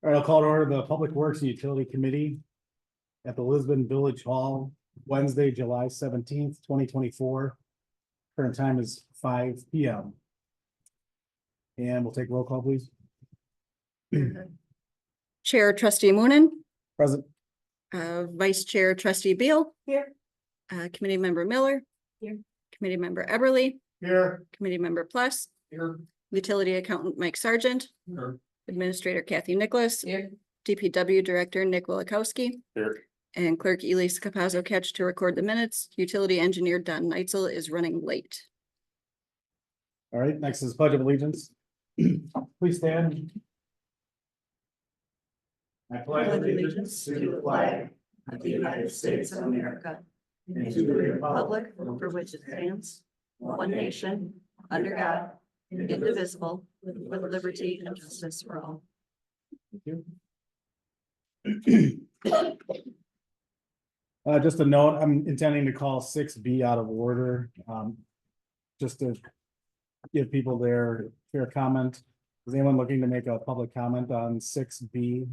All right, I'll call to order the Public Works and Utility Committee at the Lisbon Village Hall, Wednesday, July 17th, 2024. Current time is 5 p.m. And we'll take roll call, please. Chair Trustee Moonen, Present. Vice Chair Trustee Beal. Here. Committee Member Miller. Here. Committee Member Eberly, Here. Committee Member Plus, Here. Utility Accountant Mike Sargent, Here. Administrator Kathy Nicholas, Here. DPW Director Nick Wilakowski, Here. and Clerk Elise Capazzo Catch to record the minutes. Utility Engineer Don Neitzel is running late. All right, next is Pledge of Allegiance. Please stand. I pledge allegiance to the flag of the United States of America and to the republic for which it stands, one nation, under God, indivisible, with liberty and justice for all. Thank you. Just a note, I'm intending to call 6B out of order, just to give people their fair comment. Is anyone looking to make a public comment on 6B?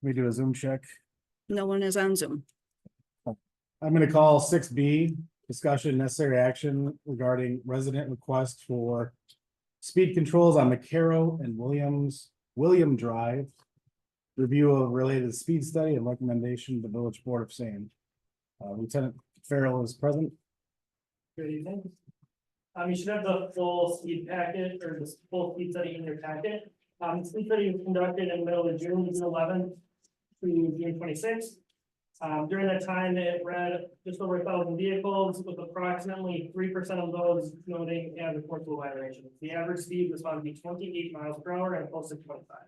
We do a Zoom check. No one is on Zoom. I'm gonna call 6B, discussion necessary action regarding resident request for speed controls on McCarroll and William Drive. Review of related speed study and recommendation to the Village Board of Same. Lieutenant Farrell is present. Good evening. You should have the full speed packet or the full speed study in your packet. Speed study was conducted in the middle of June 11th to June 26th. During that time, it read just over 1,000 vehicles, with approximately 3% of those noting as reportable violations. The average speed was found to be 28 miles per hour and close to 25.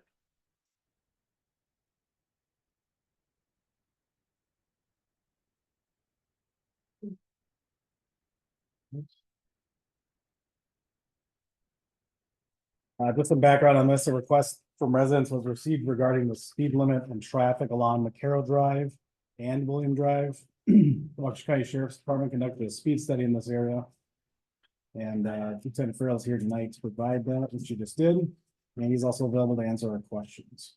Just some background on this, a request from residents was received regarding the speed limit and traffic along McCarroll Drive and William Drive. Washington County Sheriff's Department conducted a speed study in this area. And Lieutenant Farrell is here tonight to provide that, which he just did, and he's also available to answer our questions.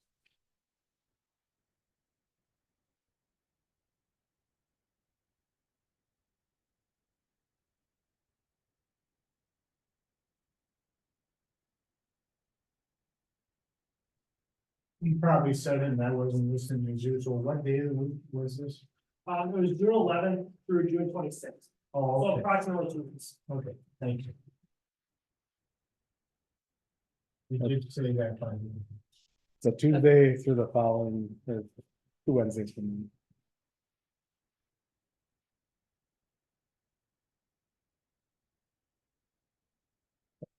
You probably said it, and I wasn't listening as usual. What day of the week was this? It was June 11th through June 26th, Oh, so okay, approximately 2 weeks. okay, thank you. You did say that, by the way. It's a Tuesday through the following, 2 Wednesdays from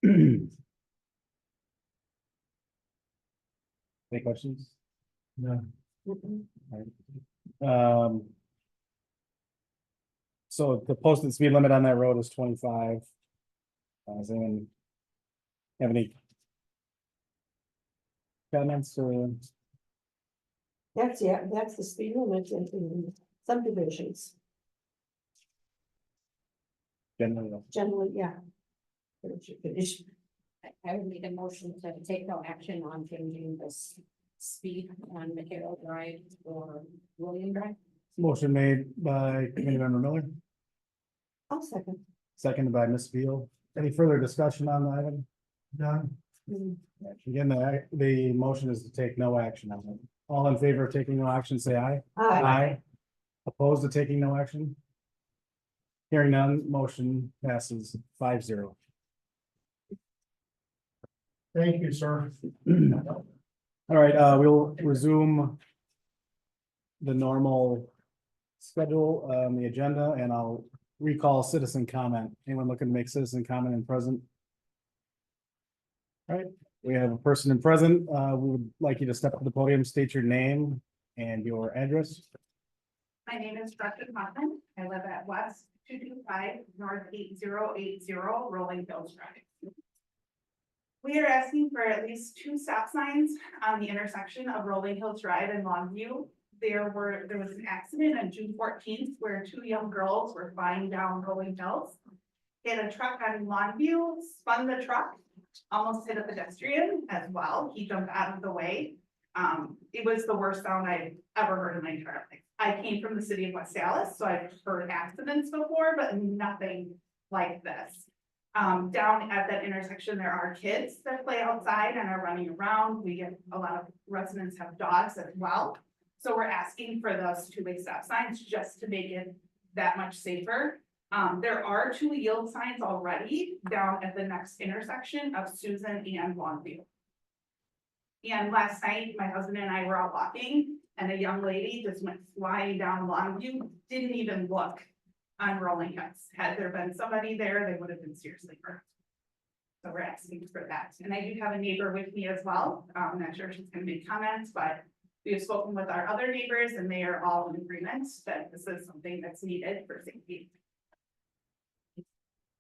now. Any questions? No. So the posted speed limit on that road is 25. Does anyone have any comments or? That's the speed limit in subdivisions, generally, yeah. I would need a motion to take no action on changing this speed on McCarroll Drive or William Drive. Motion made by Committee Member Miller, I'll second. seconded by Ms. Beal. Any further discussion on the item? Done. Again, the motion is to take no action on it. All in favor of taking no action, say aye. Aye. Opposed to taking no action? Hearing none, motion passes 5-0. Thank you, sir. All right, we'll resume the normal schedule on the agenda, and I'll recall citizen comment. Anyone looking to make citizen comment in present? All right, we have a person in present. We would like you to step to the podium, state your name and your address. My name is Dr. Hoffman. I live at West 225 North 8080 Rolling Hills Drive. We are asking for at least 2 stop signs on the intersection of Rolling Hills Drive and Longview. There was an accident on June 14th where 2 young girls were flying down Rolling Hills. And a truck on Longview spun the truck almost hit a pedestrian as well. He jumped out of the way. It was the worst sound I've ever heard in my entire life. I came from the city of West Dallas, so I've heard accidents before, but nothing like this. Down at that intersection, there are kids that play outside and are running around. We get a lot of residents have dogs as well. So we're asking for those two-way stop signs just to make it that much safer. There are 2 yield signs already down at the next intersection of Susan and Longview. And last night, my husband and I were out walking and a young lady just went flying down Longview, didn't even look on rolling hills. Had there been somebody there, they would have been seriously hurt. So we're asking for that. And I do have a neighbor with me as well. I'm not sure if she's gonna make comments, but we have spoken with our other neighbors and they are all in agreement that this is something that's needed for safety.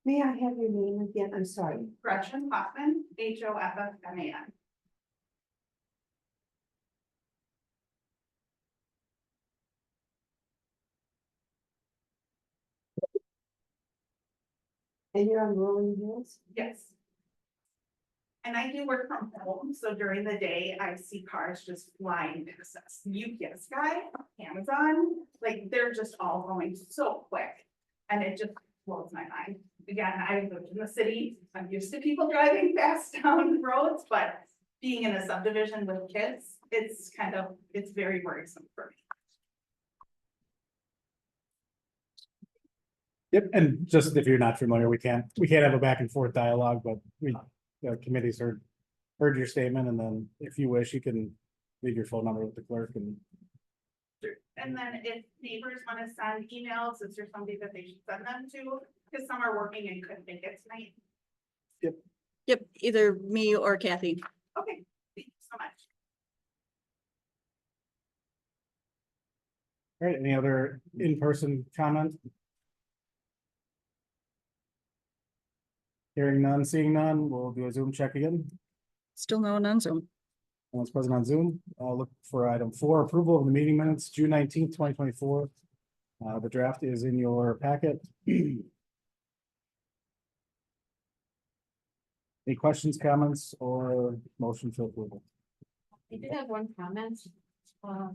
May I have your name again? I'm sorry. Gretchen Hoffman, Hoffman. And you're on Rolling Hills? Yes. And I do work from home, so during the day, I see cars just flying past us. UPS guy, Amazon, like, they're just all going so quick. And it just blows my mind. Again, I lived in the city, I'm used to people driving fast down roads, but being in a subdivision with kids, it's very worrisome for me. Yep, and just if you're not familiar, we can't have a back and forth dialogue, but the committee's heard your statement, and then if you wish, you can leave your phone number with the clerk and. And then if neighbors want to send emails, is there somebody that they should send them to? Because some are working and couldn't make it tonight. Yep, either me or Kathy. Okay, thank you so much. All right, any other in-person comment? Hearing none, seeing none, we'll do a Zoom check again. Still no one on Zoom. Once present on Zoom, I'll look for item 4, approval of the meeting minutes, June 19th, 2024. The draft is in your packet. Any questions, comments, or motion for approval? I did have one comment,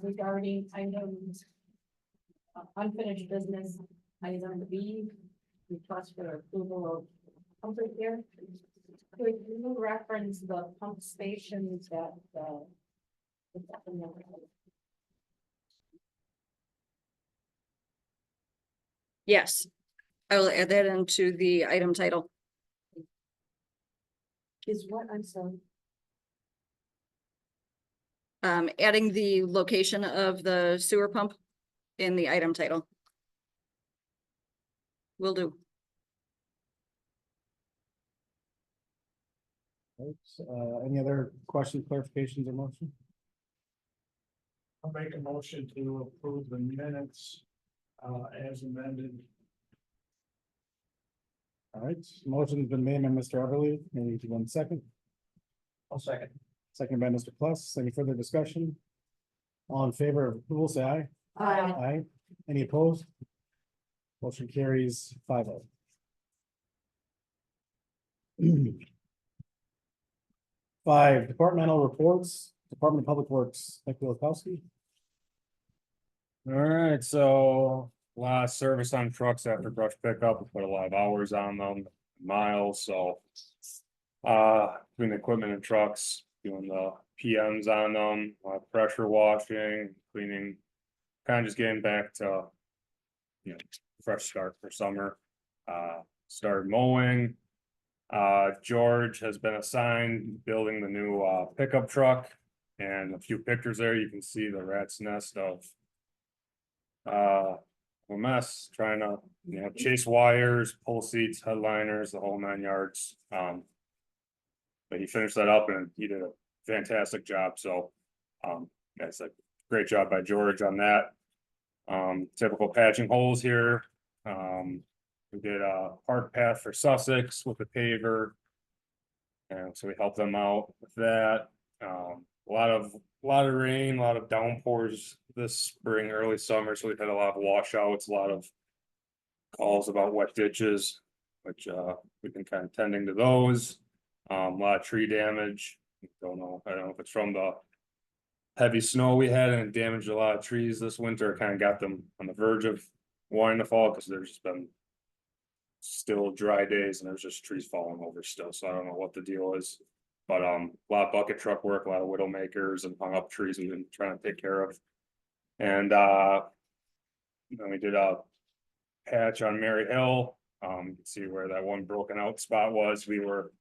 regarding items. Unfinished business, item B, request for approval of pump repair. Could you reference the pump stations that, Yes, I will add that into the item title. Is what? I'm sorry. Adding the location of the sewer pump in the item title. Will do. Any other questions, clarifications, or motion? I'll make a motion to approve the minutes as amended. All right, motion's been made by Mr. Everly, maybe 1 second. I'll second. Second by Mr. Plus. Any further discussion? All in favor of approval, say aye. Aye. Any opposed? Motion carries 5-0. 5, departmental reports, Department of Public Works, Nick Wilkowski. All right, so a lot of service on trucks after brush pickup, we put a lot of hours on them, miles, so. Between the equipment and trucks, doing the PMs on them, pressure washing, cleaning. Kind of just getting back to, fresh start for summer. Started mowing. George has been assigned building the new pickup truck. And a few pictures there, you can see the rat's nest of a mess, trying to, chase wires, pull seats, headliners, the whole 9 yards. But he finished that up and he did a fantastic job, so that's a great job by George on that. Typical patching holes here. We did a park path for Sussex with the paver. And so we helped them out with that. A lot of rain, a lot of downpours this spring, early summer, so we've had a lot of washouts, a lot of calls about wet ditches, which we've been kind of tending to those. A lot of tree damage. I don't know if it's from the heavy snow we had and it damaged a lot of trees this winter. It kind of got them on the verge of wanting to fall because there's just been still dry days and there's just trees falling over still. So I don't know what the deal is. But a lot of bucket truck work, a lot of widow makers and hung up trees we've been trying to take care of. And then we did a patch on Mary Hill. You can see where that one broken out spot was. We were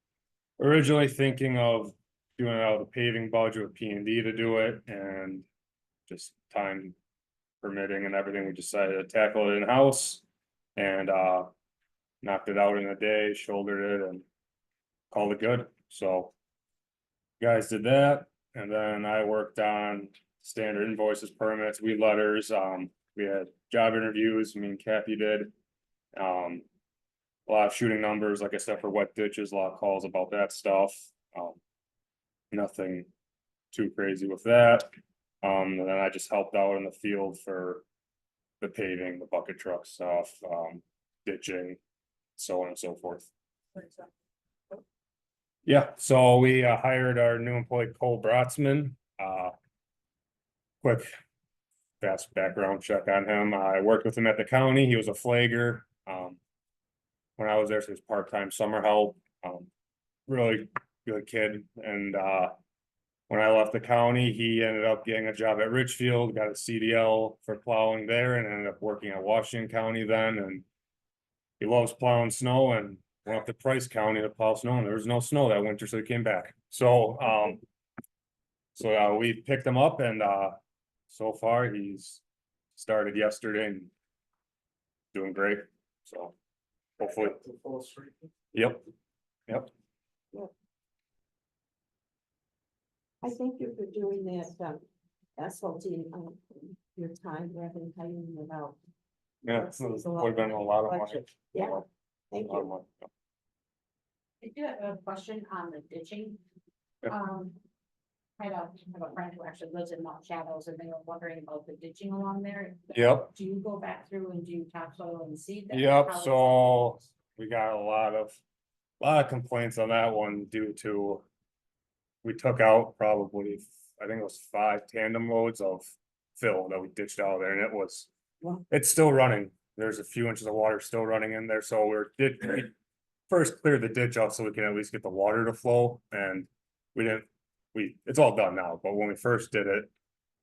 originally thinking of doing it out of the paving budget with P&D to do it, and just time permitting and everything, we decided to tackle it in-house. And knocked it out in a day, shouldered it and called it good. So guys did that, and then I worked on standard invoices, permits, weed letters. We had job interviews, me and Kathy did. A lot of shooting numbers, like I said, for wet ditches, a lot of calls about that stuff. Nothing too crazy with that. And then I just helped out in the field for the paving, the bucket truck stuff, ditching, so on and so forth. Yeah, so we hired our new employee Cole Brotzman. Quick, fast background check on him. I worked with him at the county. He was a flagger. When I was there, so he was part-time summer help. Really good kid. And when I left the county, he ended up getting a job at Richfield, got a CDL for plowing there, and ended up working at Washington County then. And he loves plowing snow and went up to Price County to plow snow, and there was no snow that winter, so he came back. So we picked him up, and so far he's started yesterday and doing great. So hopefully, yep. I thank you for doing that, asphalting, your time rather than cutting it out. Yeah, It's a lot we've been a lot of money. budget. Yeah, thank A lot of you. money. I do have a question on the ditching. Yeah. I have a friend who actually lives in Mount Shadows and they were wondering about the ditching along there. Yep. Do you go back through and do topsoil and seed? that? Yep, How is so we got a lot of complaints on that one due to. We took out probably, I think it was 5 tandem loads of fill that we ditched out there, and it was. Wow. It's still running. There's a few inches of water still running in there, so we first cleared the ditch out so we can at least get the water to flow, and it's all done now, but when we first did it.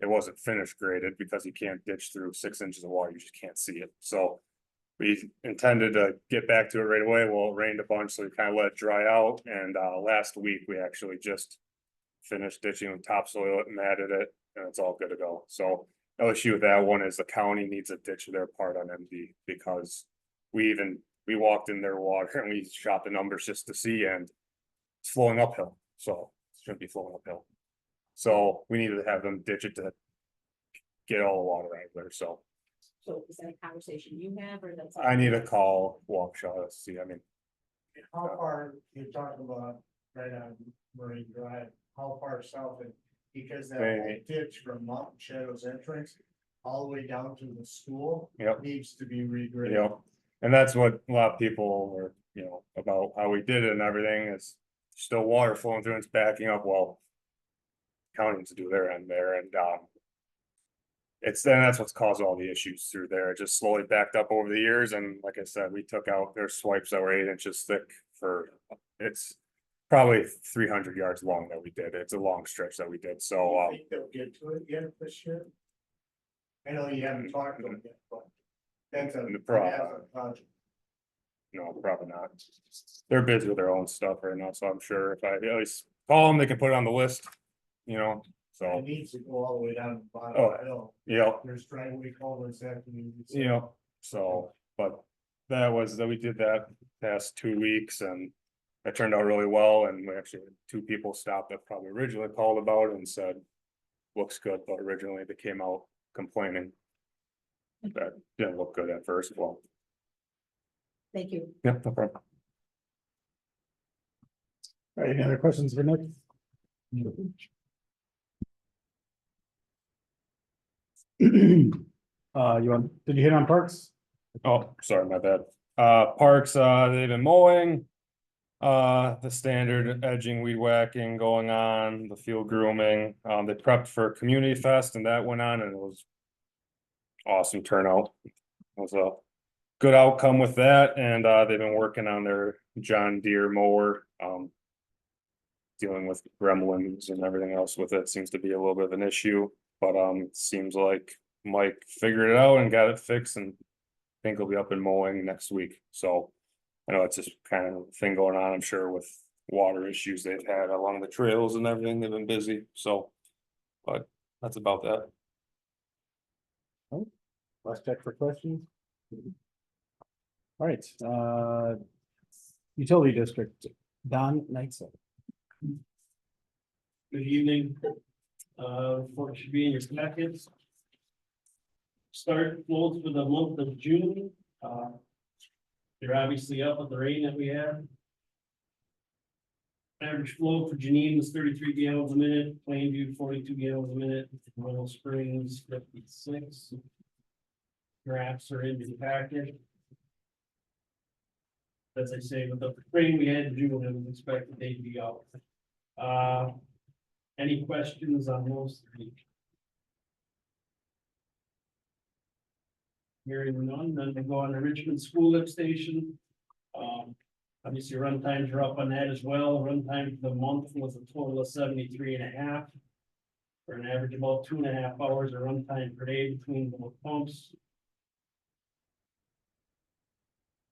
It wasn't finished graded because you can't ditch through 6 inches of water, you just can't see it, so. We intended to get back to it right away. Well, it rained a bunch, so we kind of let it dry out, and last week we actually just. Finished ditching with topsoil and matted it, and it's all good to go. So the issue with that one is the county needs a ditch their part on MD because we walked in their water and we shot the numbers just to see, and it's flowing uphill, so it shouldn't be flowing uphill. So we needed to have them ditch it to get all the water out of there. So is that a conversation you have or that's? I need to call Waukesha to see. I mean, How far you talking about right on Marine Drive, how far south and because that whole ditch from Mountain Shadows entrance. All the way down to the school. Yep. Needs to be regraded. Yep. And that's what a lot of people were, about how we did it and everything is still water flowing through and it's backing up. Well. County needs to do their end there, and that's what's caused all the issues through there. It just slowly backed up over the years, and like I said, we took out their swipes that were 8 inches thick it's probably 300 yards long that we did. It's a long stretch that we did, so You think they'll get to it yet this year? I know you haven't talked to them yet, but that's a project. no, probably not. They're busy with their own stuff right now, so I'm sure if I at least call them, they can put it on the list, so. It needs to go all the way down to the bottom Oh, of the hill. Yeah. There's driveway culverts that can be. So, but we did that past 2 weeks and it turned out really well. And we actually had 2 people stopped that probably originally called about it and said, looks good, but originally they came out complaining. That didn't look good at first. Well, Thank you. yeah, no problem. All right, any other questions for Nick? Did you hit on parks? Oh, sorry, my bad. Parks, they've been mowing. The standard edging, weed whacking going on, the field grooming, they prepped for Community Fest and that went on and it was. Awesome turnout. It was a good outcome with that and they've been working on their John Deere mower, dealing with gremlins and everything else with it seems to be a little bit of an issue, but it seems like Mike figured it out and got it fixed and I think he'll be up and mowing next week, so. I know it's just kind of a thing going on, I'm sure with water issues they've had along the trails and everything, they've been busy, so. But that's about that. Last check for questions. All right, utility district, Don Neitzel. Good evening. Report should be in your packets. Start flows for the month of June. They're obviously up with the rain that we had. Average flow for Janine was 33 gallons a minute, Plainview 42 gallons a minute, Royal Springs 56. Graphs are in the packet. As I say, with the rain we had in June, I was expected they to be out. Any questions on those three? Hearing none, then we go on to Richmond School Lift Station. Obviously run times are up on that as well. Run time for the month was a total of 73.5. For an average of about 2.5 hours of run time per day between both pumps.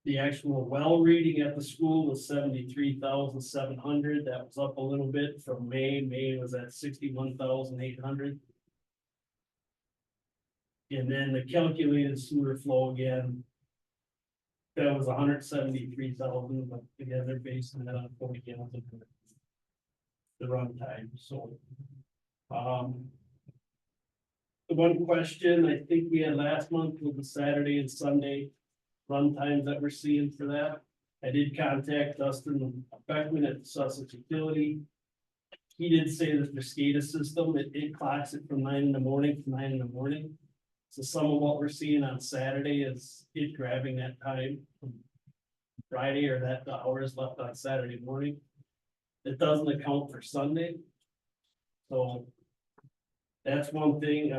The actual well reading at the school was 73,700. That was up a little bit from May. May was at 61,800. And then the calculated sewer flow again. That was 173,000, but again, they're basing that on 40 gallons of the run time, so. The one question I think we had last month was the Saturday and Sunday run times that we're seeing for that. I did contact Dustin Beckman at Sussex Utility. He did say that the SCADA system, it clocks it from 9 in the morning to 9 in the morning. So some of what we're seeing on Saturday is it grabbing that time from Friday or that the hours left on Saturday morning. It doesn't account for Sunday. So that's one thing.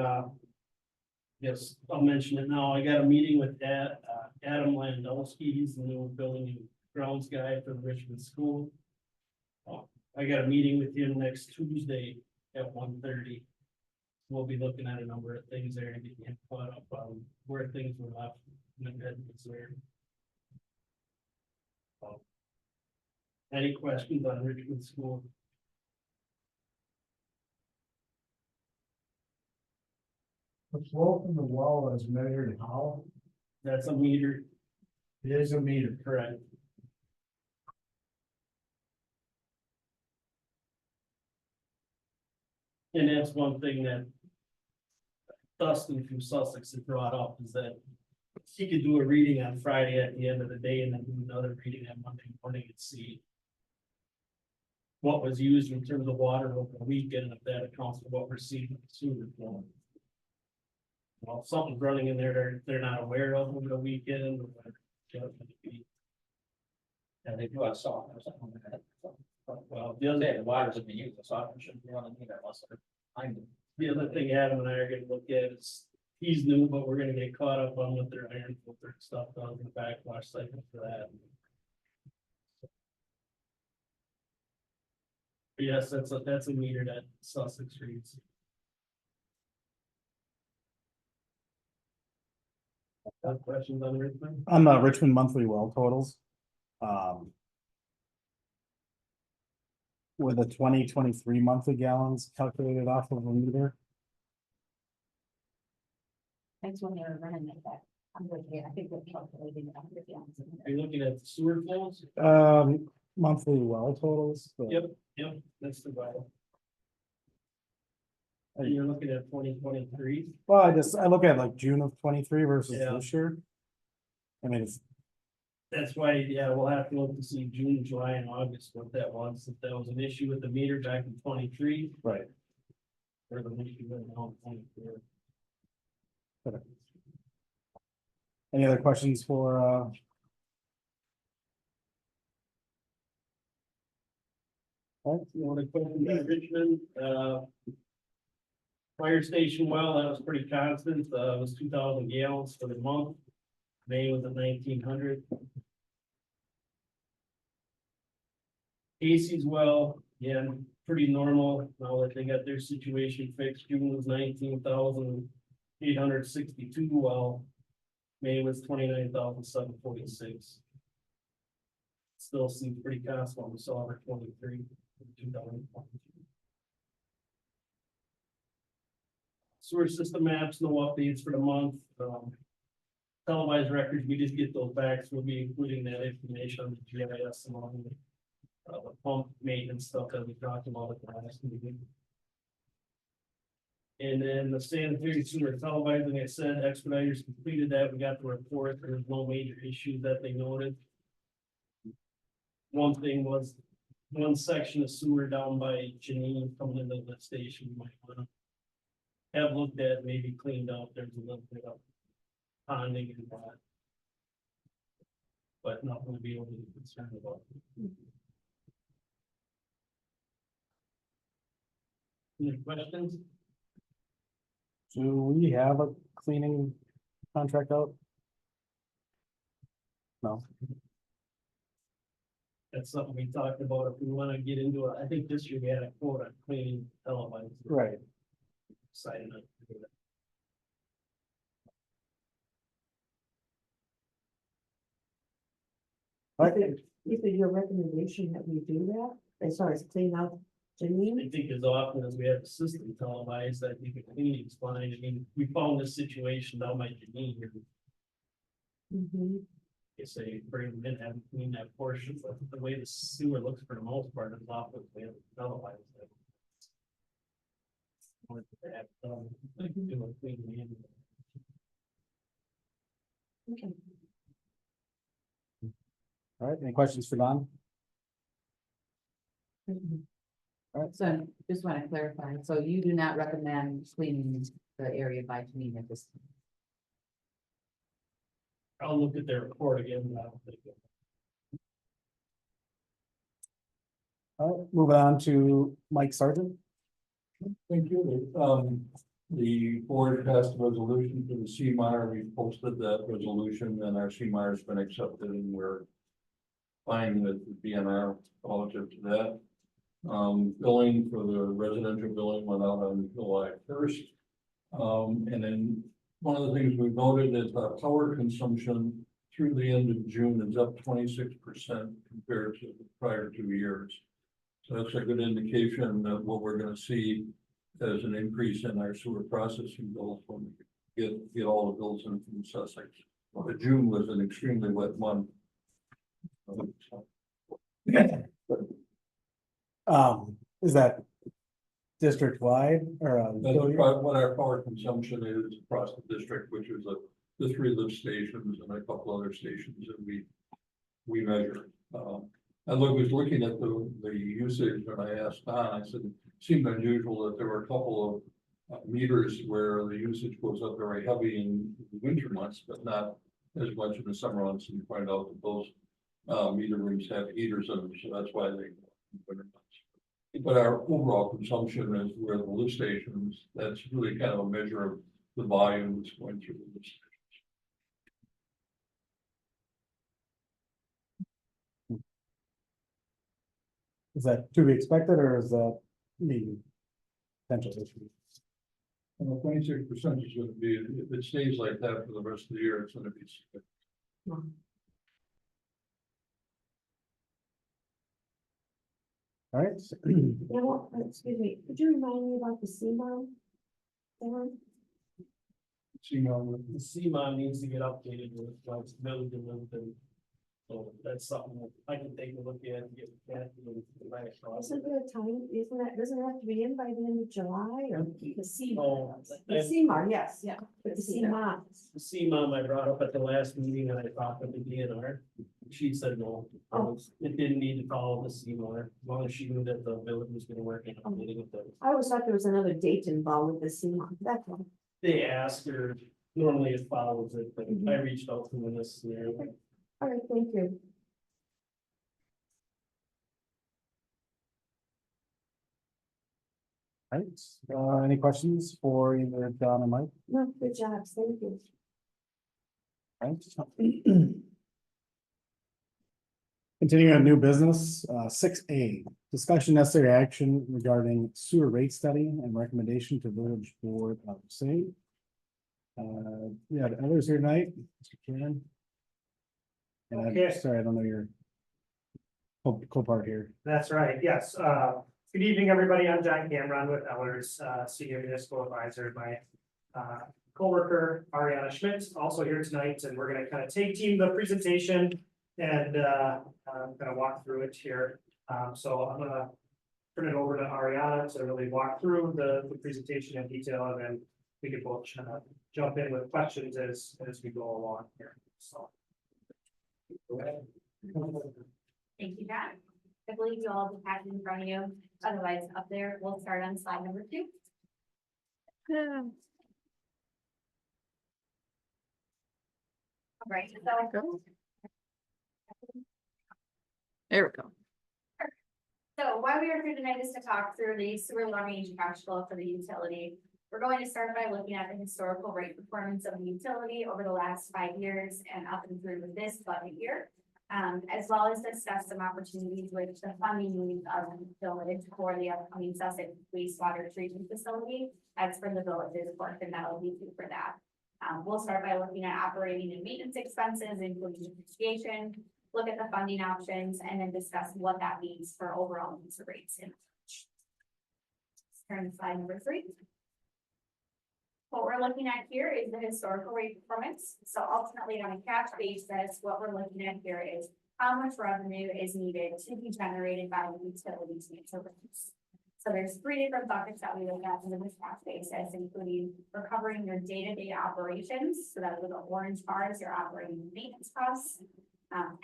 Yes, I'll mention it now. I got a meeting with Adam Landowski. He's the new building and grounds guy for the Richmond School. I got a meeting with him next Tuesday at 1:30. We'll be looking at a number of things there and getting caught up on where things were left. Any questions on Richmond School? The flow from the wall is measured how? That's a meter, It is a meter. correct? And that's one thing that Dustin from Sussex had brought up is that he could do a reading on Friday at the end of the day and then do another reading on Monday morning and see what was used in terms of water over the weekend, if that accounts for what we're seeing in the sewer flow. Well, if something's running in there, they're not aware of over the weekend. And they do have salt or something like that. Well, The other day, the water doesn't be used, the salt shouldn't be running either unless they're behind it. the other thing Adam and I are gonna look at is, he's new, but we're gonna get caught up on what their iron filter stuff does in the backwash cycle for that. But yes, that's a meter that Sussex reads. Have questions on Richmond? On the Richmond monthly well totals. With the 2023 monthly gallons calculated off of a meter. That's when they're running it back. I'm looking at, I think they're calculating it 100 gallons a minute. Are you looking at the sewer flows? Monthly well totals. but- Yep, that's the vital. And you're looking at 2023. Well, I look at like June of 23 versus Yeah. this year. I mean, it's, That's why, yeah, we'll have to look to see June, July, and August, what that was, if that was an issue with the meter back in 23. right. Or the issue right now in 24. Any other questions for You want to question about Richmond, fire station well, that was pretty constant, it was 2,000 gallons for the month. May was at 1,900. Casey's well, yeah, pretty normal, now that they got their situation fixed, June was 19,862, while May was 29,746. Still seems pretty constant, we saw over 23, 2022. Sewer system maps, no updates for the month. Televised records, we just get those back, so we'll be including that information on the GIS along with the pump maintenance stuff that we talked about at the last meeting. And then the sanitary sewer televising, I said, expeditors completed that, we got the report, there was no major issues that they noted. One thing was, one section of sewer down by Janine coming into the station, you might wanna have looked at, maybe cleaned up, there's a little bit of ponding and that. But nothing to be overly concerned about. Any questions? Do we have a cleaning contract out? No. That's something we talked about, if we wanna get into it, I think this year we had a quote on cleaning televised. Right. Decided not to do that. Is it your recommendation that we do that, as far as clean out Janine? I think as often as we have the system televised, I think the cleaning's fine, I mean, we found this situation down by Janine here. Mhm. They say bring them in, have them clean that portion, but the way the sewer looks for the most part is off with the televised. Want to have, like, do a clean in. Okay. All right, any questions for Don? Mhm. So I just want to clarify, so you do not recommend cleaning the area by Janine at this time? I'll look at their report again, and I don't think. All right, moving on to Mike Sargent. Thank you. The board passed a resolution for the CMAR. We posted that resolution and our CMAR has been accepted and we're fine with the BNR relative to that. Billing for the residential billing went out on July 1st. And then one of the things we've noted is our power consumption through the end of June is up 26% compared to the prior 2 years. So that's a good indication that what we're gonna see as an increase in our sewer processing bills when we get all the bills in from Sussex. But June was an extremely wet month. Is that district wide or? That's what our power consumption is across the district, which is the 3 lift stations and a couple other stations that we measure. I was looking at the usage and I asked Don, I said, it seemed unusual that there were a couple of meters where the usage goes up very heavy in the winter months, but not as much in the summer months. And you find out that those meter rooms have heaters in them, so that's why they go in winter months. But our overall consumption is where the lift stations, that's really kind of a measure of the volume that's going through the lift stations. Is that to be expected or is that maybe potential issue? 26% is going to be, if it stays like that for the rest of the year, it's going to be significant. All right. Yeah, well, excuse me, could you remind me about the CMAR? The CMON needs to get updated with what's built and so that's something that I can take a look at and get that. Isn't there a time, doesn't it have to be in by the end of July or the CMAR? Oh, The CMAR, yes, yeah, but the CMAR. The CMOM I brought up at the last meeting and I talked with the DNR. She said no, it didn't need to follow the CMOR, as long as she knew that the village was gonna work in updating with those. I always thought there was another date involved with the CMAR, that's all. They asked her, normally it follows it, but I reached out to them in this scenario. All right, thank you. Right, any questions for either Don or Mike? No, good job, thank you. Right. Continuing on new business, 6A, discussion necessary action regarding sewer rate study and recommendation to village board of same. Yeah, others here tonight, Mr. Karen. And Okay. I'm sorry, I don't know your co-part here. That's right, yes. Good evening, everybody. I'm John Cameron with Ellers, Senior Municipal Advisor. My coworker Ariana Schmidt also here tonight, and we're gonna kind of take team the presentation and kind of walk through it here. So I'm gonna turn it over to Ariana to really walk through the presentation in detail, and then we can both jump in with questions as we go along here. So. Go ahead. Thank you, John. I believe you all have the packet in front of you. Otherwise, up there, we'll start on slide number 2. All right, so There we go. why we are here tonight is to talk through the sewer long-range cash flow for the utility. We're going to start by looking at the historical rate performance of the utility over the last 5 years and up and through this budget year. As well as discuss some opportunities with the funding needs of the village for the upcoming Sussex wastewater treatment facility. As for the village's portion, that'll be due for that. We'll start by looking at operating and maintenance expenses, including depreciation, look at the funding options, and then discuss what that means for overall user rates. Turn to slide number 3. What we're looking at here is the historical rate performance. So ultimately, on a cash basis, what we're looking at here is how much revenue is needed to be generated by the utility to meet the rates. So there's 3 different buckets that we look at in this cash basis, including recovering your day-to-day operations. So that with the orange bars, your operating and maintenance costs.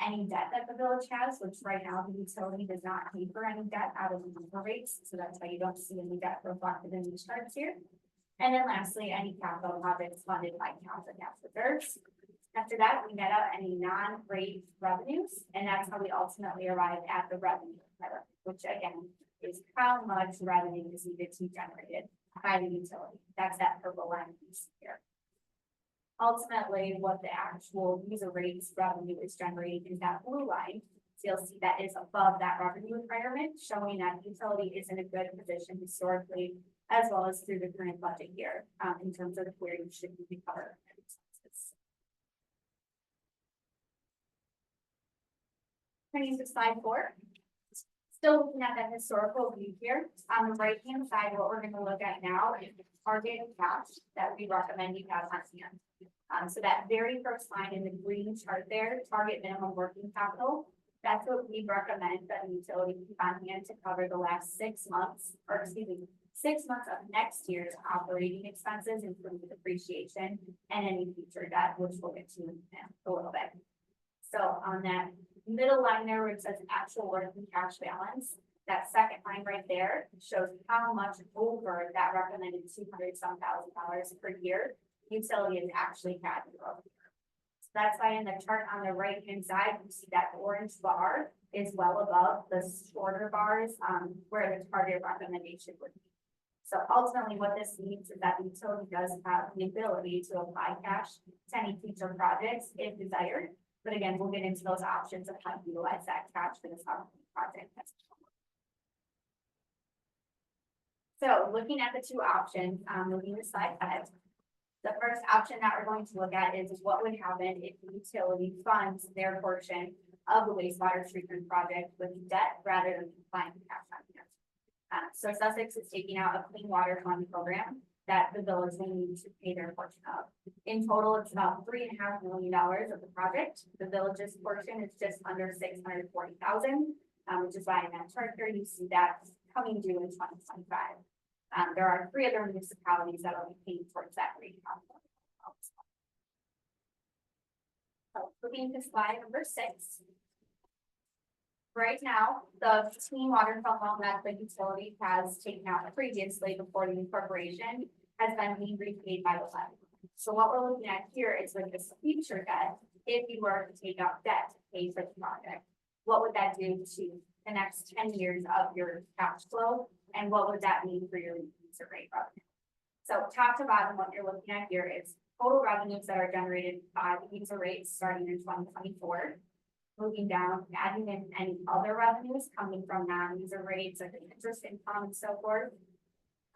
Any debt that the village has, which right now the utility does not pay for any debt out of the user rates. So that's why you don't see any debt reflected in these charts here. And then lastly, any capital projects funded by capital gas reserves. After that, we net out any non-rate revenues, and that's how we ultimately arrive at the revenue, which again is how much revenue is needed to be generated by the utility. That's that purple line piece here. Ultimately, what the actual user rates revenue is generating is that blue line. So you'll see that is above that revenue requirement, showing that the utility is in a good position historically, as well as through the current budget year, in terms of where you should be covered. Turning to slide 4. Still looking at that historical view here. On the right-hand side, what we're going to look at now is the target cash that we recommend you have on hand. So that very first line in the green chart there, target minimum working capital, that's what we recommend that the utility keep on hand to cover the last 6 months, or excuse me, 6 months of next year's operating expenses, including depreciation and any future debt, which we'll get to in a little bit. So on that middle line there, where it says actual working cash balance, that second line right there shows how much over that recommended $200,000 per year utility is actually had throughout the year. So that's why in the chart on the right hand side, you see that orange bar is well above the shorter bars where the target recommendation would be. So ultimately what this means is that the utility does have the ability to apply cash to any future projects if desired. But again, we'll get into those options of how to utilize that cash for this project. So looking at the 2 options, moving to slide 5. The first option that we're going to look at is what would happen if the utility funds their portion of the wastewater treatment project with debt rather than applying cash on hand. So Sussex is taking out a clean water fund program that the village will need to pay their portion of. In total, it's about $3.5 million of the project. The village's portion is just under $640,000, which is why in that chart here you see that coming due in 2025. There are 3 other municipalities that will be paying towards that rate. So moving to slide number 6. Right now, the clean water fund loan that the utility has taken out previously before the incorporation has been being repaid by the levy. So what we're looking at here is with this future debt, if you were to take out debt to pay for the project, what would that do to the next 10 years of your cash flow And what would that mean for your user rate revenue? So top to bottom, what you're looking at here is total revenues that are generated by the user rates starting in 2024. Moving down, adding in any other revenues coming from non-user rates, like interest income and so forth.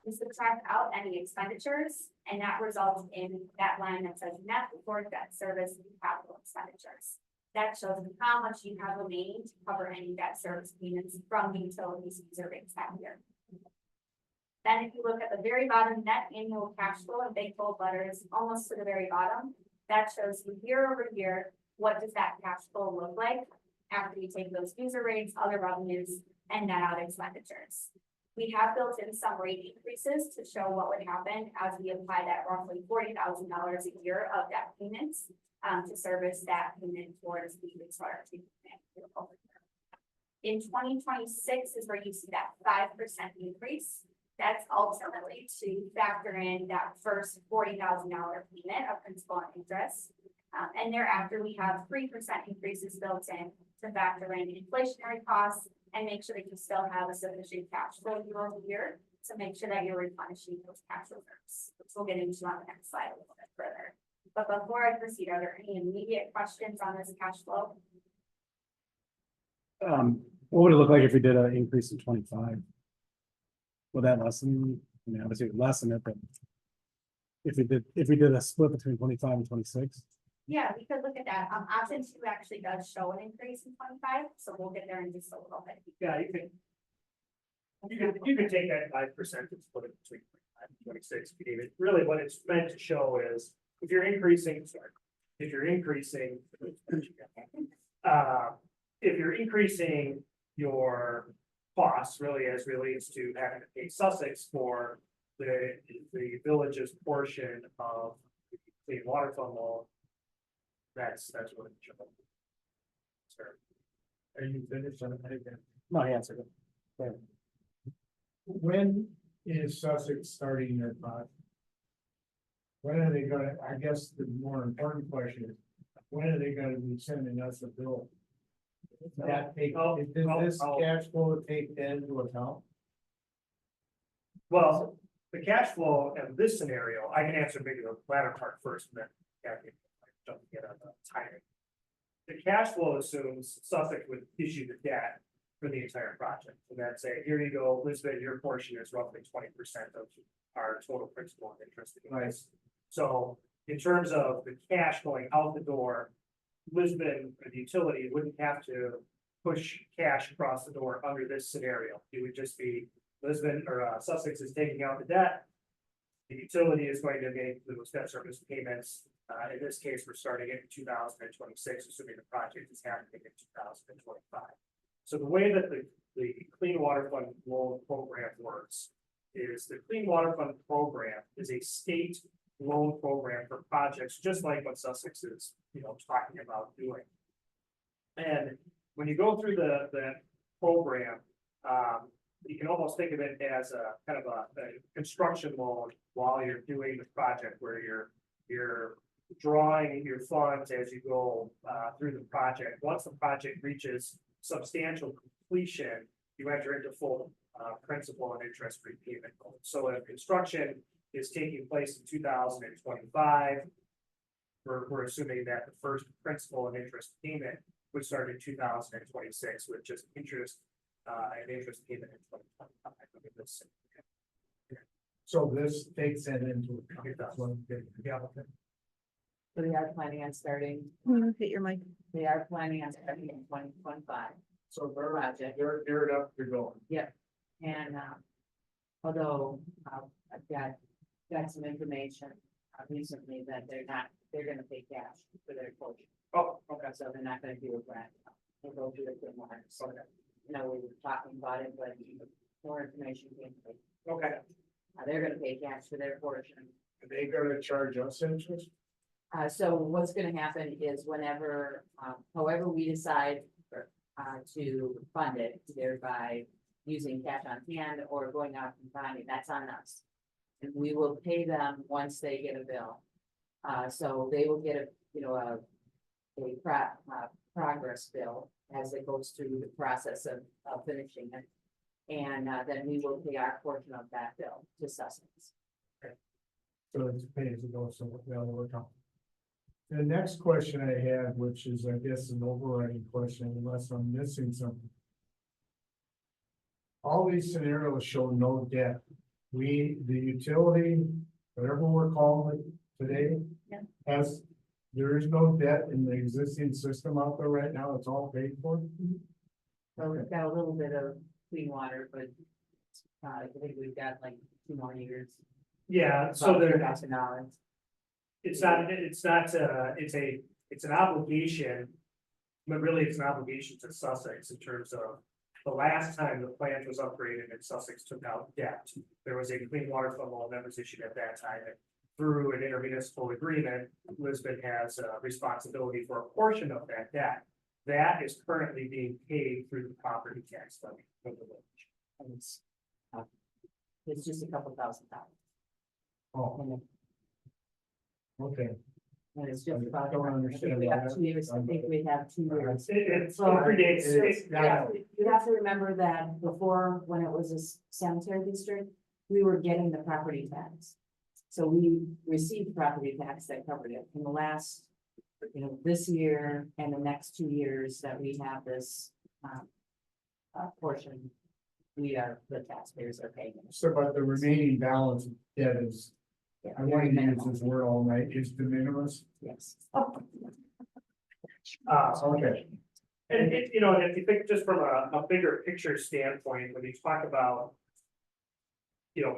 We subtract out any expenditures, and that results in that line that says net before debt service and capital expenditures. That shows you how much you have remaining to cover any debt service payments from the utilities user rates that year. Then if you look at the very bottom, net annual cash flow in big bold letters, almost to the very bottom, that shows you year over year, what does that cash flow look like after you take those user rates, other revenues, and net out expenditures. We have built in some rate increases to show what would happen as we apply that roughly $40,000 a year of debt payments to service that payment towards the wastewater treatment plant. In 2026 is where you see that 5% increase. That's ultimately to factor in that first $40,000 payment of principal and interest. And thereafter, we have 3% increases built in to factor in inflationary costs and make sure that you still have a sufficient cash flow year over year to make sure that you're replenishing those cash reserves, which we'll get into on the next slide a little bit further. But before I proceed, are there any immediate questions on this cash flow? What would it look like if we did an increase in 25? Would that lessen? I mean, obviously it would lessen it, but if we did a split between 25 and 26? Yeah, we could look at that. Option 2 actually does show an increase in 25, so we'll get there in just a little bit. Yeah, you can take that 5% and split it between 25 and 26. Really what it's meant to show is if you're increasing your costs really as relates to having to pay Sussex for the village's portion of the clean water fund loan. That's what it shows. Sir. Are you finished on anything? No, he answered it. When is Sussex starting their project? When are they gonna, I guess the more important question is, when are they gonna be sending us a bill? Does this cash flow take that into account? Well, the cash flow in this scenario, I can answer maybe the latter part first, and then Kathy, don't get on the timing. The cash flow assumes Sussex would issue the debt for the entire project, and then say, here you go, Lisbon, your portion is roughly 20% of our total principal and interest. Nice. So in terms of the cash going out the door, Lisbon, or the utility, wouldn't have to push cash across the door under this scenario. It would just be Lisbon or Sussex is taking out the debt. The utility is going to make those debt service payments. In this case, we're starting in 2026, assuming the project is happening in 2025. So the way that the Clean Water Fund loan program works is the Clean Water Fund program is a state loan program for projects, just like what Sussex is, talking about doing. And when you go through the program, you can almost think of it as a kind of a construction loan while you're doing the project, where you're drawing your funds as you go through the project. Once the project reaches substantial completion, you enter into full principal and interest repayment. So if construction is taking place in 2025, we're assuming that the first principal and interest payment would start in 2026 with just interest and interest payment in 2025. So this takes that into account. So they are planning on starting, Hit your mic. they are planning on starting in 2025. So Project. they're geared up to go. And although I've got some information recently that they're gonna pay cash for their portion. Oh, okay. So they're not gonna do a grant. They'll go do it more. So, we were talking about it, but more information came. Okay. They're gonna pay cash for their portion. Are they gonna charge us interest? So what's gonna happen is whenever, however we decide to fund it, either by using cash on hand or going out and bonding, that's on us. And we will pay them once they get a bill. So they will get a progress bill as it goes through the process of finishing it. And then we will pay our portion of that bill to Sussex. So it's pay as you go, so that'll work out. The next question I had, which is, I guess, an overriding question, unless I'm missing something. All these scenarios show no debt. The utility, whatever we're calling it today. Yeah. There is no debt in the existing system out there right now. It's all paid for. So we've got a little bit of clean water, but I think we've got like 2 more years. Yeah, so there, $1,000. it's an obligation. But really, it's an obligation to Sussex in terms of the last time the plant was upgraded and Sussex took out debt. There was a clean water fund loan that was issued at that time. And through an intermunicipal agreement, Lisbon has a responsibility for a portion of that debt. That is currently being paid through the property tax levy of the village. And it's just a couple $1,000. Oh, okay. And it's just I about. don't I think understand we have that. 2 years, I think we have 2 years. It So- predates, You have to remember that before, when it was a sanitary district, we were getting the property tax. So we received property tax that covered it. In the last, this year and the next 2 years that we have this portion, the taxpayers are paying. it. So, but the remaining balance of debt is, Yeah, I very wanted to use minimal. this word all night, is de minimis. Yes. Okay. and if you think just from a bigger picture standpoint, when you talk about.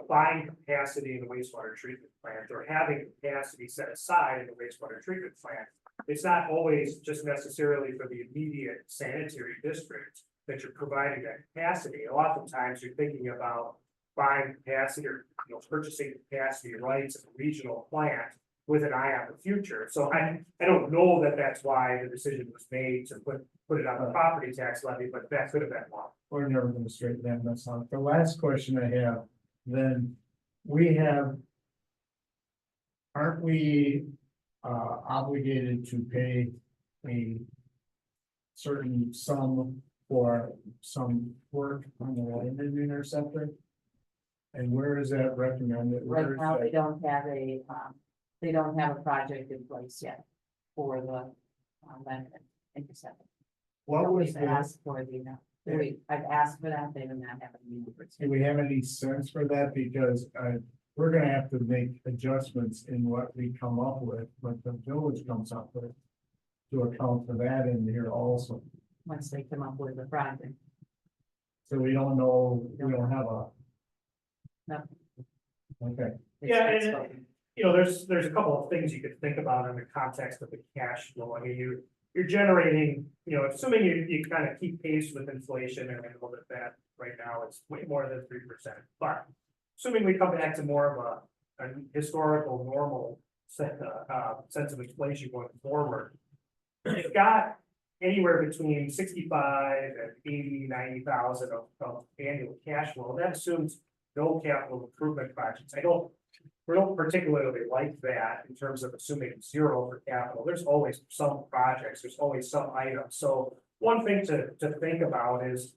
Buying capacity in the wastewater treatment plant or having capacity set aside in the wastewater treatment plant. It's not always just necessarily for the immediate sanitary district that you're providing that capacity. Oftentimes you're thinking about buying capacity or, purchasing capacity rights in a regional plant with an eye on the future. So I don't know that that's why the decision was made to put it on the property tax levy, but that could have been one. We're never gonna straighten that mess out. The last question I have, then we have. Aren't we obligated to pay a certain sum for some work on the line interceptor? And where is that recommended? Right Where is now, that? they don't have a project in place yet for the land interceptor. What was We've the, asked for I've asked for that, they do not have any numbers. do we have any sense for that? Because we're gonna have to make adjustments in what we come up with, what the village comes up with. To account for that in here also. Once they come up with a project. So we don't know, we don't have a. No. Okay, Yeah, and there's a couple of things you could think about in the context of the cash flow. I mean, you're generating, assuming you kind of keep pace with inflation, and I know that right now it's way more than 3%. But assuming we come back to more of a historical normal sense of inflation going forward, you've got anywhere between 65 and 80, 90,000 of annual cash flow. That assumes no capital improvement projects. We don't particularly like that in terms of assuming 0 for capital. There's always some projects, there's always some items. So one thing to think about is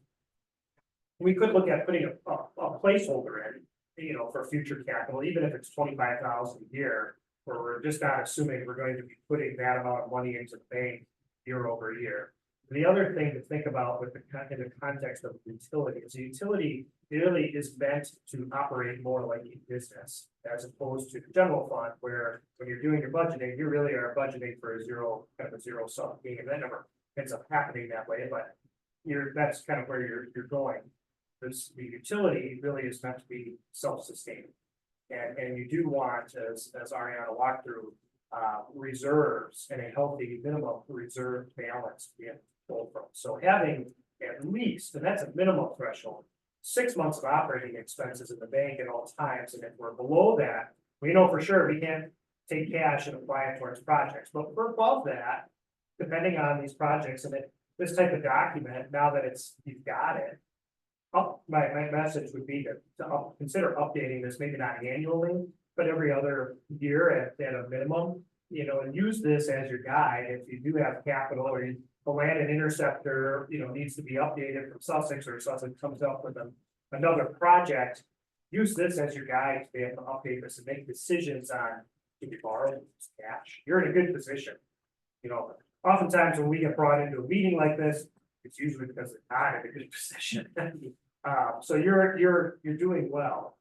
we could look at putting a placeholder in, for future capital, even if it's 25,000 a year, where we're just not assuming we're going to be putting that amount of money into the bank year over year. The other thing to think about in the context of the utility is the utility really is meant to operate more like a business as opposed to the general fund, where when you're doing your budgeting, you really are budgeting for a zero sum game. That never ends up happening that way, but that's kind of where you're going. The utility really is meant to be self-sustaining. And you do want, as Ariana walked through, reserves and a healthy minimum reserve balance to be pulled from. So having at least, and that's a minimum threshold, 6 months of operating expenses in the bank at all times. And if we're below that, we know for sure we can't take cash and apply it towards projects. But if we're above that, depending on these projects and this type of document, now that you've got it. My message would be to consider updating this, maybe not annually, but every other year at a minimum, and use this as your guide. If you do have capital or the land and interceptor, needs to be updated from Sussex, or Sussex comes up with a another project, use this as your guide to be able to update this and make decisions on, do we borrow use cash? You're in a good position. You know, oftentimes when we get brought into a meeting like this, it's usually because it's not in a good position. So you're doing well.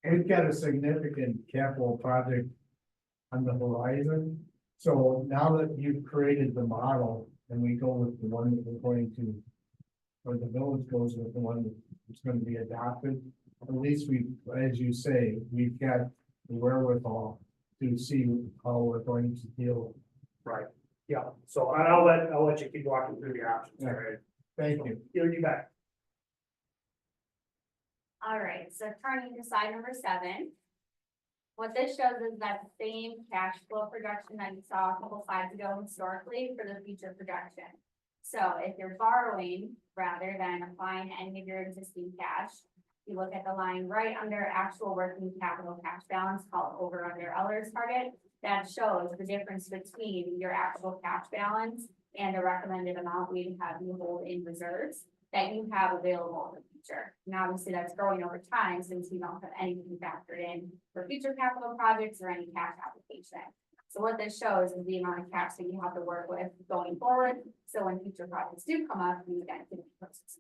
We've got a significant capital project on the horizon. So now that you've created the model and we go with the one that we're going to, or the village goes with the one that's going to be adopted, at least we, as you say, we've got the wherewithal to see how we're going to deal. Right, yeah, so and I'll let you keep walking through the options, all right? Thank you. You bet. All right, so turning to slide number 7. What this shows is that same cash flow projection that you saw a couple slides ago historically for the future projection. So if you're borrowing rather than applying any of your existing cash, you look at the line right under actual working capital cash balance called over under Eller's target. That shows the difference between your actual cash balance and the recommended amount we'd have you hold in reserves that you have available in the future. And obviously that's growing over time since we don't have anything factored in for future capital projects or any cash application. So what this shows is the amount of cash that you have to work with going forward. So when future projects do come up, you then can process.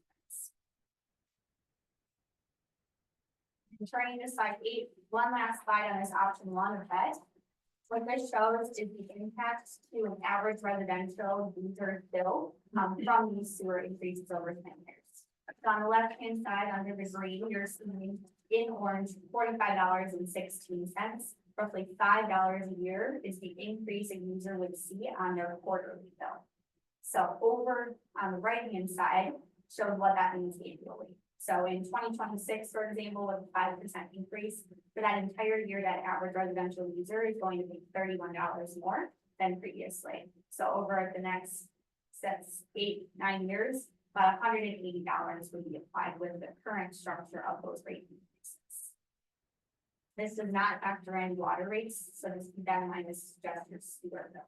Turning to slide 8, one last slide on this option 1 of that. What this shows is the impact to an average residential user bill from these sewer increases over 10 years. So on the left-hand side, under the green, you're seeing in orange, $45.16. Roughly $5 a year is the increase a user would see on their quarterly bill. So over on the right-hand side shows what that means annually. So in 2026, for example, with a 5% increase, for that entire year, that average residential user is going to pay $31 more than previously. So over the next 6, 8, 9 years, about $180 would be applied with the current structure of those rate increases. This does not factor in water rates, so just keep that in mind. This is just your sewer bill.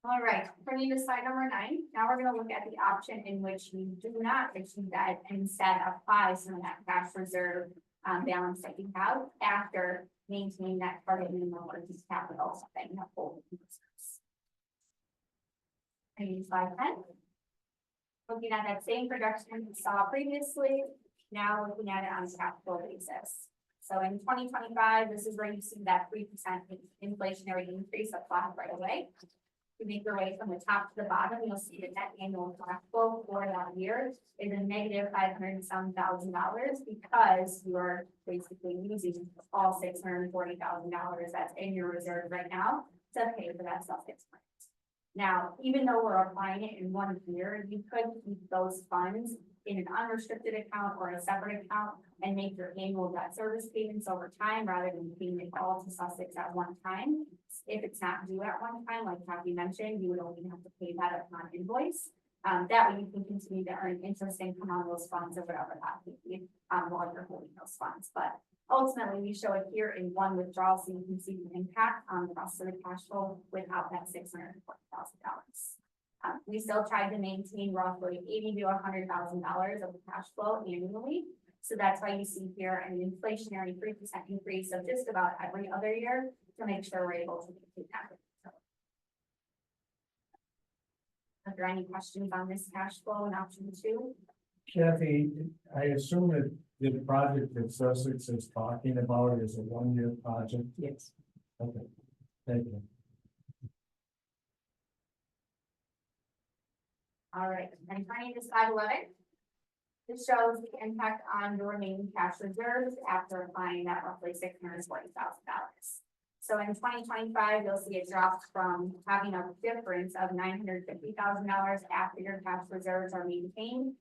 All right, turning to slide number 9. Now we're going to look at the option in which you do not achieve that and instead apply some of that cash reserve balance that you have after maintaining that target minimum working capital that you have hold in reserves. And slide 10. Looking at that same projection we saw previously, now looking at it on a cash flow basis. So in 2025, this is where you see that 3% inflationary increase applied right away. To make your way from the top to the bottom, you'll see the net annual cash flow for that year is a negative $500,000 because you're basically using all $640,000 that's in your reserve right now to pay for that stuff gets spent. Now, even though we're applying it in 1 year, you could keep those funds in an unrestricted account or a separate account and make your annual debt service payments over time rather than paying it all to Sussex at one time. If it's not due at one time, like Kathy mentioned, you would only have to pay that upon invoice. That way you can continue to earn interest income on those funds or whatever that may be while you're holding those funds. But ultimately, we show it here in one withdrawal so you can see the impact on the rest of the cash flow without that $640,000. We still tried to maintain roughly $80,000 to $100,000 of cash flow annually. So that's why you see here an inflationary 3% increase of just about every other year to make sure we're able to maintain that. Are there any questions on this cash flow in option 2? Kathy, I assume that the project that Sussex is talking about is a 1-year project? Yes. Okay, thank you. All right, and turning to slide 11. This shows the impact on your remaining cash reserves after applying that roughly $640,000. So in 2025, you'll see it drops from having a difference of $950,000 after your cash reserves are maintained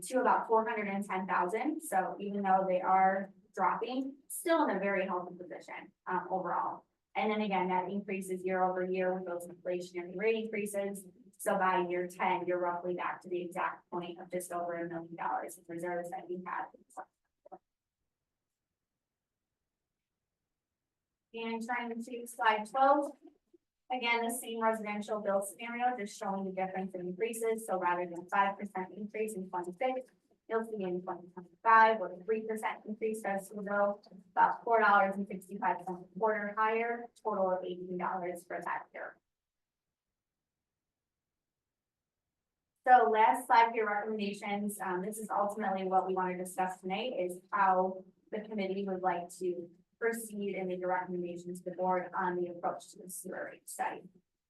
to about $410,000. So even though they are dropping, still in a very healthy position overall. And then again, that increases year over year with those inflationary rate increases. So by year 10, you're roughly back to the exact point of just over $1 million in reserves that you had. And trying to see slide 12. Again, the same residential bill scenario, just showing the difference in increases, so rather than 5% increase in 26, you'll see in 2025, with a 3% increase as to the bill, about $4.65 a quarter higher, total of $18 for that year. So last 5-year recommendations, this is ultimately what we want to discuss tonight, is how the committee would like to proceed and make a recommendation to the board on the approach to the sewer rate study.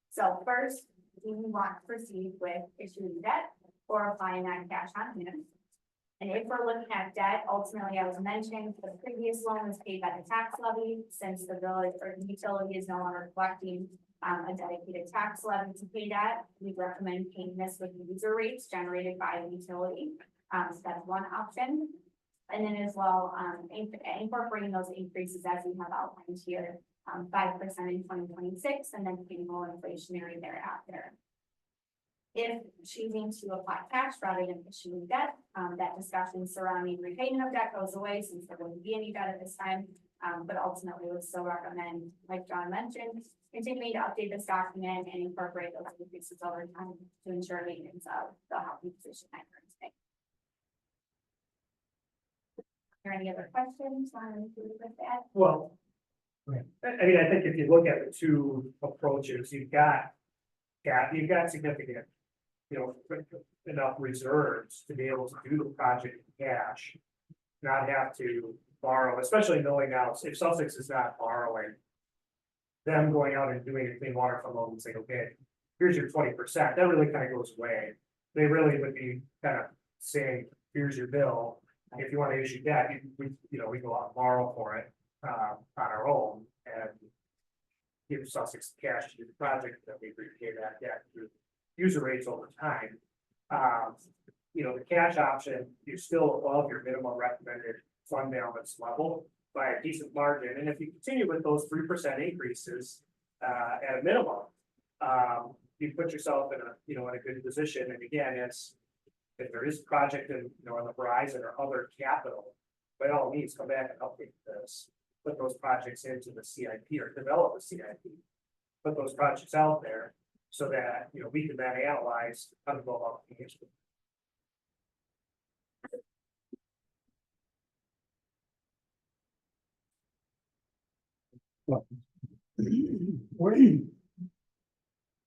So first, do we want to proceed with issuing debt or applying that cash on hand? And if we're looking at debt, ultimately, I was mentioning the previous loan was paid by the tax levy, since the village or the utility is no longer collecting a dedicated tax levy to pay that. We recommend paying this with user rates generated by the utility. So that's one option. And then as well, incorporating those increases as we have outlined here, 5% in 2026, and then paying more inflationary thereafter. If choosing to apply cash rather than issuing debt, that discussion surrounding repayment of debt goes away, since there wouldn't be any debt at this time. But ultimately, we would still recommend, like John mentioned, continuing to update this document and incorporate those increases over time to ensure maintenance of the healthy position at current state. Are there any other questions on with that? Well, I mean, I think if you look at the two approaches, you've got significant, enough reserves to be able to do the project in cash, not have to borrow, especially knowing now if Sussex is not borrowing, them going out and doing a clean water fund loan and saying, okay, here's your 20%, that really kind of goes away. They really would be kind of saying, here's your bill. If you want to issue debt, we go out and borrow for it on our own and give Sussex cash to do the project, that we repay that debt through user rates over time. The cash option, you're still above your minimum recommended fund balance level by a decent margin. And if you continue with those 3% increases at a minimum, you put yourself in a good position. And again, if there is a project on the horizon or other capital, by all means, come back and update this, put those projects into the CIP or develop a CIP, put those projects out there so that, we can then analyze how to go about the issue.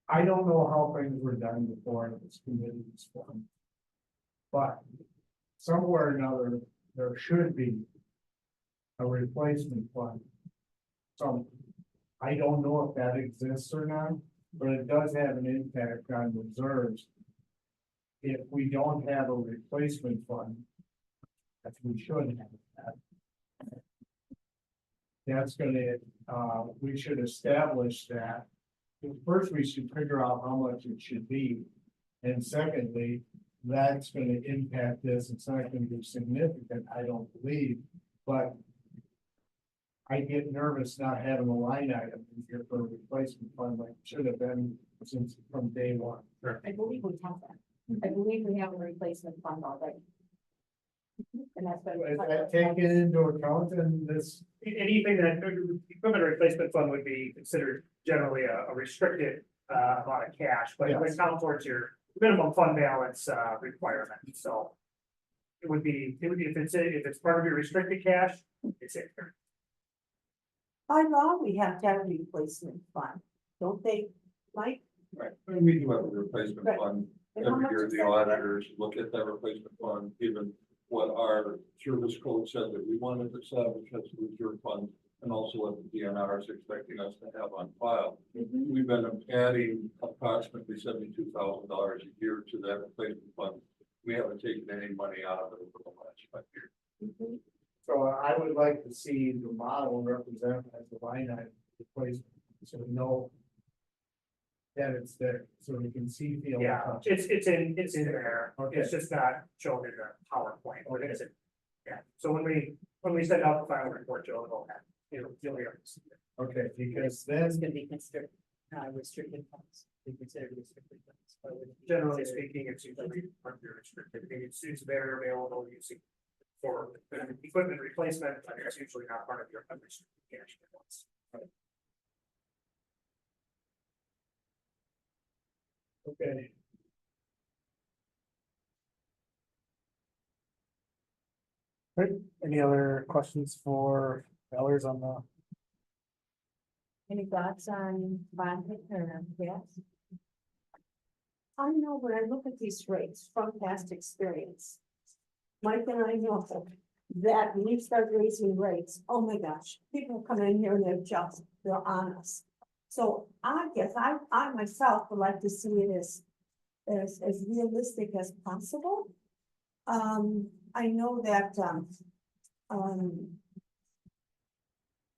I don't know how things were done before this committee was formed. But somewhere or another, there should be a replacement fund. So I don't know if that exists or not, but it does have an impact on reserves. If we don't have a replacement fund, that we should have that. That's gonna, we should establish that. First, we should figure out how much it should be. And secondly, that's gonna impact this. It's not gonna be significant, I don't believe, but I get nervous not having a line item here for a replacement fund like it should have been since from day one. I believe we have that. I believe we have a replacement fund already. And that's been. Is that taken into account in this? Anything that equipment replacement fund would be considered generally a restricted amount of cash, but it would count towards your minimum fund balance requirement. So it would be if it's part of your restricted cash, it's in there. By law, we have to have a replacement fund, don't they, Mike? Right, and we do have a replacement Right. fund. And how Every much year, is the that? auditors look at that replacement fund, given what our service code said that we wanted to establish as a reserve fund, and also what the DNR is expecting us to have on file. Mhm. We've been adding approximately $72,000 a year to that replacement fund. We haven't taken any money out of it over the last 5 years. Mhm. So I would like to see the model represented as a line item replacement, so we know that it's there, so we can see the. Yeah, it's in there. Okay. It's just not shown in the PowerPoint. Or is it? Yeah. So when we send out the final report, you'll have, you'll be able to see it. Okay, because then. It's gonna be considered, restricted funds, be considered restricted funds. Generally speaking, it's usually under restricted. It's there available using for equipment replacement, but it's usually not part of your unrestricted cash balance. Okay. Right, any other questions for Ellers on the? Any thoughts on bond or yes? I know when I look at these rates from past experience. Mike and I know that when you start raising rates, oh my gosh, people come in here and they're honest. So I guess I myself would like to see it as realistic as possible. I know that,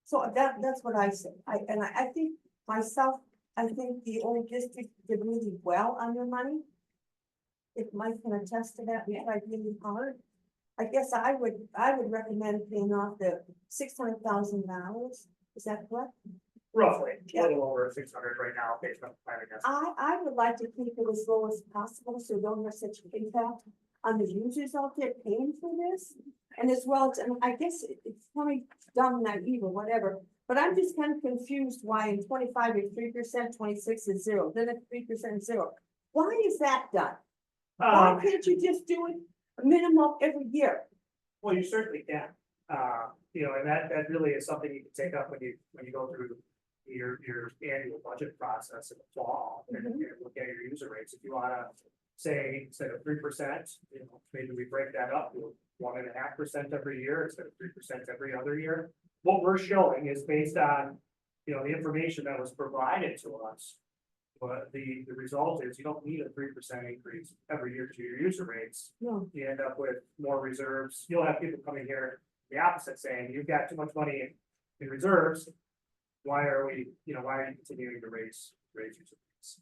so that's what I say. I think myself, I think the old district did really well on their money. If Mike can attest to that, we tried really hard. I guess I would recommend paying off the $600,000. Is that correct? Roughly, a Yeah. little over 600 right now, based on the plan, I guess. I would like to keep it as low as possible, so we don't have such impact on the users out there paying for this. And as well, and I guess it's probably dumb, naive or whatever, but I'm just kind of confused why in 25 it's 3%, 26 is 0, then it's 3% 0. Why is that done? Why can't you just do it a minimum every year? Well, you certainly can, and that really is something you can take up when you go through your annual budget process in the fall and look at your user rates. If you wanna say, instead of 3%, maybe we break that up to 1.5% every year instead of 3% every other year. What we're showing is based on, the information that was provided to us. But the result is you don't need a 3% increase every year to your user rates. No. You end up with more reserves. You'll have people coming here, the opposite, saying, you've got too much money in reserves. Why are you continuing to raise user rates?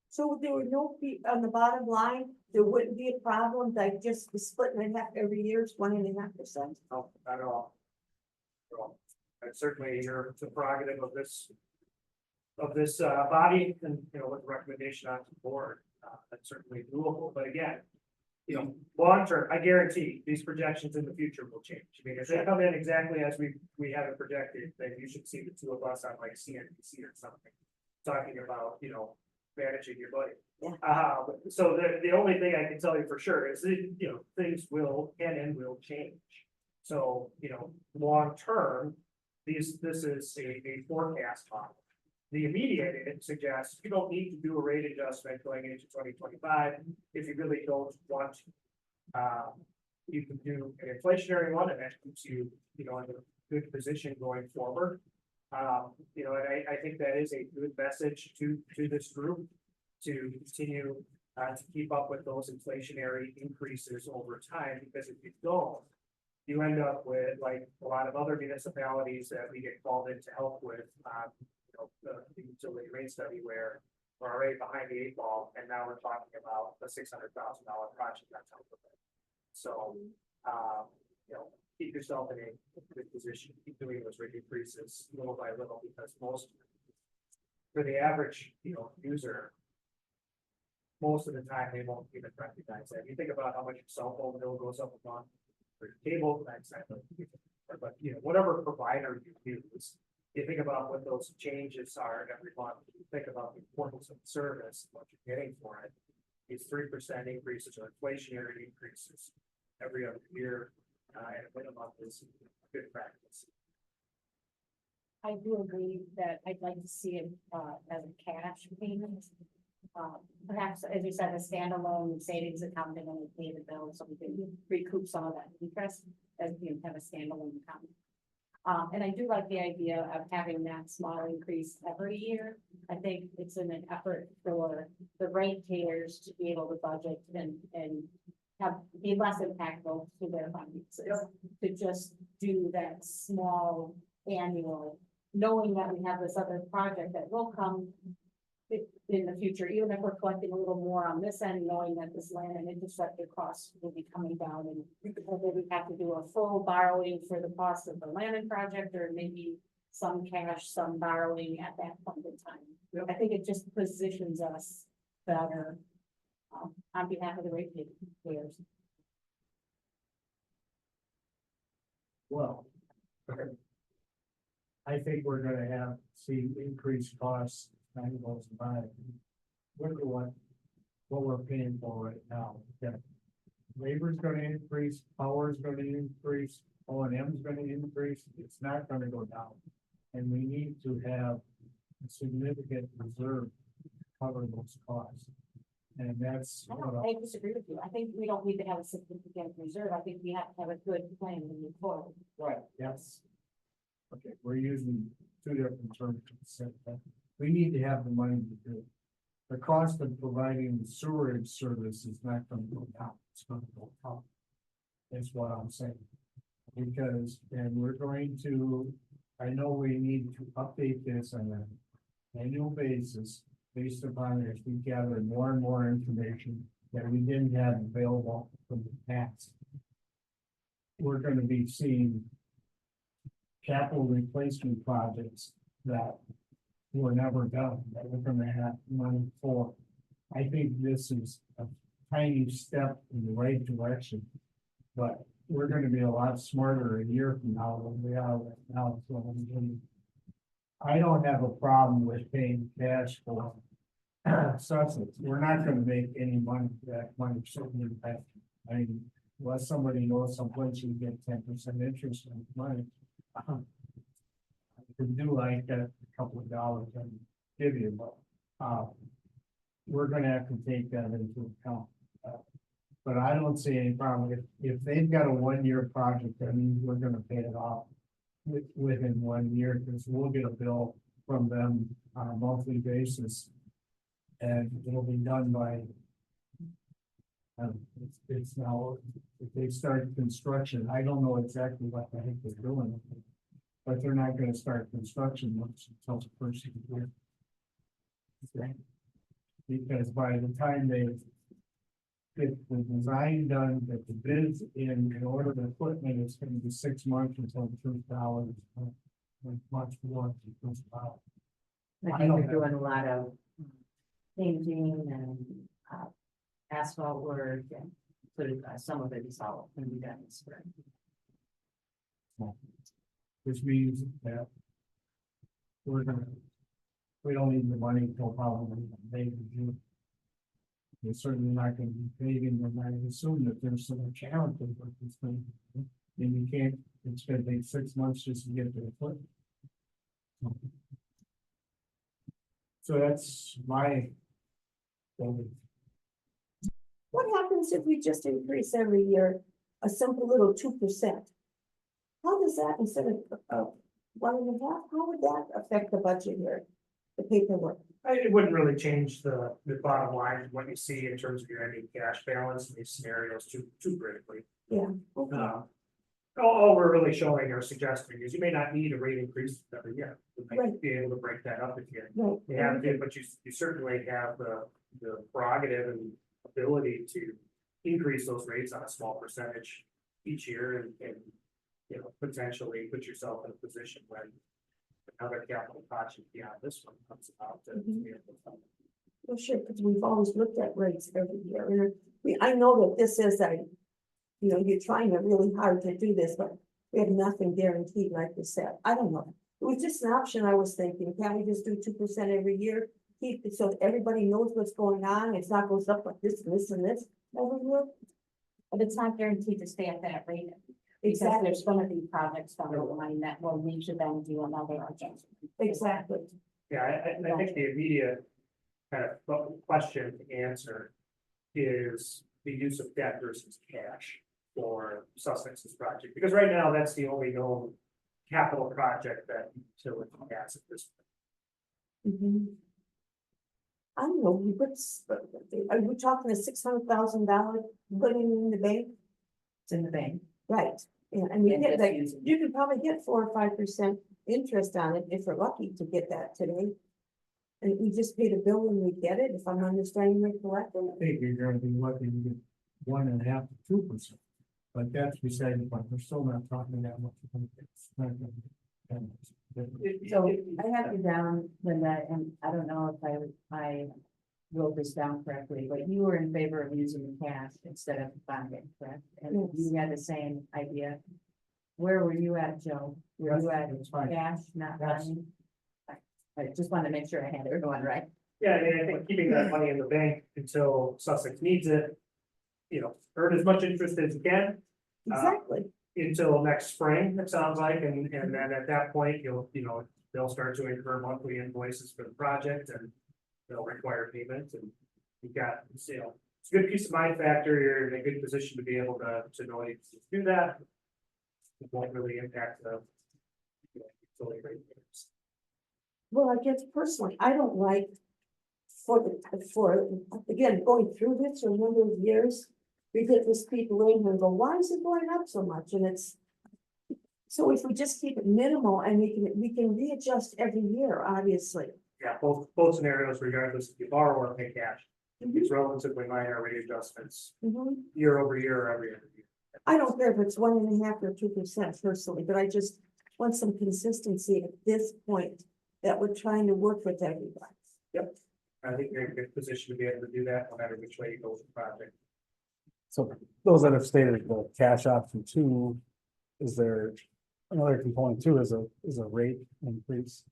So there would no be, on the bottom line, there wouldn't be a problem, like just the splitting in half every year is 1.5%. No, not at all. And certainly you're the prerogative of this body and, with the recommendation on the board, that's certainly doable. But again, long term, I guarantee these projections in the future will change. I mean, if they come in exactly as we have it projected, then you should see the two of us on like CNBC or something, talking about, managing your budget. Yeah. So the only thing I can tell you for sure is that, things can and will change. So, long term, this is a forecast model. The immediate, it suggests you don't need to do a rate adjustment going into 2025. If you really don't want, you can do an inflationary one, and that keeps you, in a good position going forward. And I think that is a good message to this group to continue to keep up with those inflationary increases over time, because if you don't, you end up with, like a lot of other municipalities that we get called in to help with, the utility rate study, where we're already behind the 8 ball, and now we're talking about a $600,000 project on top of it. So, keep yourself in a good position, keep doing those rate increases little by little, because for the average, user, most of the time they won't even recognize that. You think about how much your cell phone bill goes up a month, for your cable, but whatever provider you use, you think about what those changes are every month. You think about the importance of the service, what you're getting for it. These 3% increases or inflationary increases every other year, and a minimum is good practice. I do agree that I'd like to see it as a cash payment. Perhaps, as you said, a standalone savings account and only pay the bill, so we can recoup some of that interest as we have a standalone account. And I do like the idea of having that small increase every year. I think it's in an effort for the ratepayers to be able to budget and be less impactful to their finances. To just do that small annual, knowing that we have this other project that will come in the future, even if we're collecting a little more on this end, knowing that this land and infrastructure costs will be coming down, and whether we have to do a full borrowing for the cost of the land and project, or maybe some cash, some borrowing at that point in time. I think it just positions us better on behalf of the ratepayers. Well, I think we're gonna see increased costs, time goes by. look at what we're paying for right now. Okay. Labor's gonna increase, power's gonna increase, O&M's gonna increase, it's not gonna go down. And we need to have a significant reserve to cover those costs. And that's. I disagree with you. I think we don't need to have a significant reserve. I think we have to have a good plan to move forward. Right, yes. Okay, we're using two different terms to set that. We need to have the money to do it. The cost of providing the sewerage service is not gonna go down, it's gonna go up. That's what I'm saying. Because, and we're going to, I know we need to update this on an annual basis. Based upon as we gather more and more information that we didn't have available from the past. We're gonna be seeing capital replacement projects that were never done, that we're gonna have money for. I think this is a tiny step in the right direction, but we're gonna be a lot smarter a year from now than we are right now. So I don't have a problem with paying cash for substance. We're not gonna make any money back, money certainly back. I mean, unless somebody knows someplace you get 10% interest on money. I could do like a couple of dollars and give you, but we're gonna have to take that into account. But I don't see any problem if they've got a 1-year project, that means we're gonna pay it off within 1 year, because we'll get a bill from them on a monthly basis. And it'll be done by. It's now, if they start construction, I don't know exactly what the heck they're doing. But they're not gonna start construction until the first year. Okay. Because by the time they get the design done, get the bids in order the equipment, it's gonna be 6 months until the first dollar is much more than the first dollar. I think we're doing a lot of painting and asphalt work and some of it is all can be done in spring. Which means that we don't need the money till probably May or June. We're certainly not gonna be paving, and I assume that there's some challenges with this thing. And you can't, it's gonna take 6 months just to get the equipment. So that's my. What happens if we just increase every year a simple little 2%? How does that instead of 1.5, how would that affect the budget here? The paperwork? It wouldn't really change the bottom line, what you see in terms of your ending cash balance in these scenarios too critically. Yeah, okay. All we're really showing or suggesting is you may not need a rate increase every year. You might Right. be able to break that up if you Right. have to, but you certainly have the prerogative and ability to increase those rates on a small percentage each year and you know, potentially put yourself in a position when another capital project beyond this one comes about to be able to fund it. Well, sure, because we've always looked at rates every year, and I know that this is you're trying really hard to do this, but we have nothing guaranteed, like you said. I don't know. It was just an option I was thinking. Can't we just do 2% every year? Keep it so that everybody knows what's going on. It's not goes up like this, this, and this every year. But it's not guaranteed to stay at that rate. Because Exactly. there's gonna be projects coming online that will need to then do another adjustment. Exactly. Yeah, I think the immediate kind of question to answer is the use of debt versus cash for Sussex's project, because right now that's the only known capital project that utility has at this point. I don't know, are you talking a $600,000 putting in the bank? It's in the bank. Right, yeah, and you And get just like, using- you could probably get 4 or 5% interest on it if we're lucky to get that today. And we just pay the bill when we get it, if I'm understanding it correctly. I think you're gonna be lucky to get 1.5 to 2%. But that's beside the point, we're still not talking that much. It's not gonna be that much. So I have you down, Linda, and I don't know if I wrote this down correctly, but you were in favor of using cash instead of bonding, correct? And Yes. you had the same idea. Where were you at, Joe? Were you at That's fine. cash, not Yes. bonding? I just wanted to make sure I had everyone right. Yeah, I mean, I think keeping that money in the bank until Sussex needs it, you know, earn as much interest as you can. Exactly. Until next spring, it sounds like, and then at that point, they'll start to incur monthly invoices for the project and they'll require payment and you've got, it's a good peace of mind factor. You're in a good position to be able to know you can do that. It won't really impact the utility rate. Well, I guess personally, I don't like for, again, going through this for a number of years, we get this people in and go, why is it going up so much? And it's, so if we just keep it minimal and we can readjust every year, obviously. Yeah, both scenarios, regardless if you borrow or pay cash, it's relatively minor readjustments Mhm. year over year or every other year. I don't care if it's 1.5% or 2% personally, but I just want some consistency at this point that we're trying to work with everybody. Yep. I think you're in a good position to be able to do that no matter which way you go with the project. So those that have stated the cash option 2, is there another component too, is a rate increase?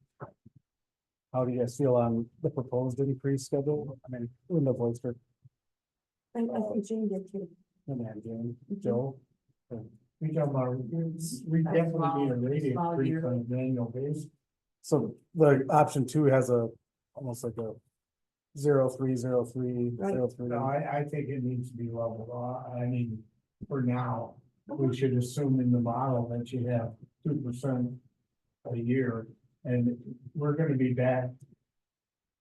How do you guys feel on the proposed increase schedule? I mean, in the voice for, And I think Jane did too. and then Jane, Joe. We talking about, we definitely need a rate increase on an annual basis. So the option 2 has almost like a 0.303, Right. 0.3. No, I think it needs to be leveled off. I mean, for now, we should assume in the model that you have 2% a year. And we're gonna be back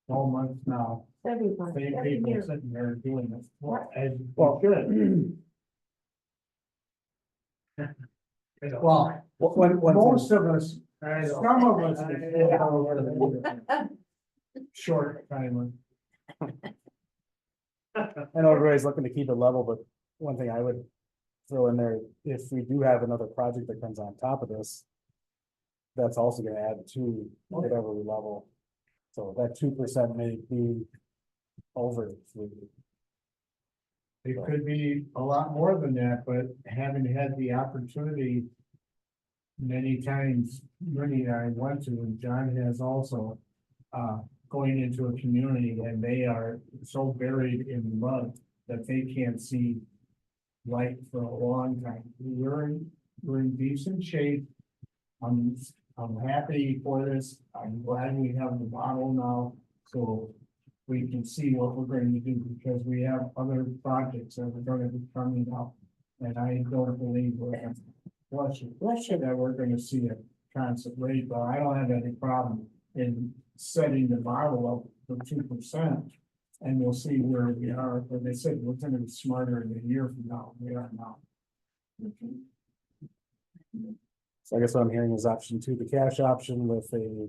all months now, Everybody, same every people year. sitting there doing this. Well, as Well, good. Well, When most of us, some of us. Short time. I know everybody's looking to keep it level, but one thing I would throw in there, if we do have another project that comes on top of this, that's also gonna add to whatever we level. So that 2% may be over. It could be a lot more than that, but having had the opportunity many times, Rennie and I went to, and John has also, going into a community and they are so buried in mud that they can't see light for a long time. We're in decent shape. I'm happy for this. I'm glad we have the model now, so we can see what we're going to do, because we have other projects that are going to be coming up. And I don't believe we're gonna that we're gonna see a constant rate, but I don't have any problem in setting the model up for 2%. And we'll see where we are, but they said we're gonna be smarter in a year from now, we are now. So I guess what I'm hearing is option 2, the cash option with a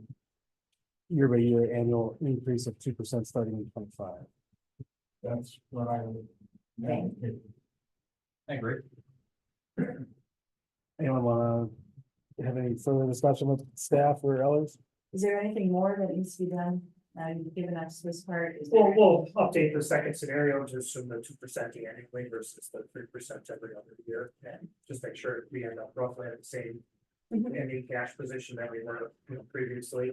year-by-year annual increase of 2% starting in 25. That's what I would. I agree. Anyone wanna have any further discussion with staff or others? Is there anything more that needs to be done? You've given us this part. Is there? We'll update the second scenario to assume the 2% annually versus the 3% every other year, and just make sure we end up roughly at the same ending cash position that we were previously.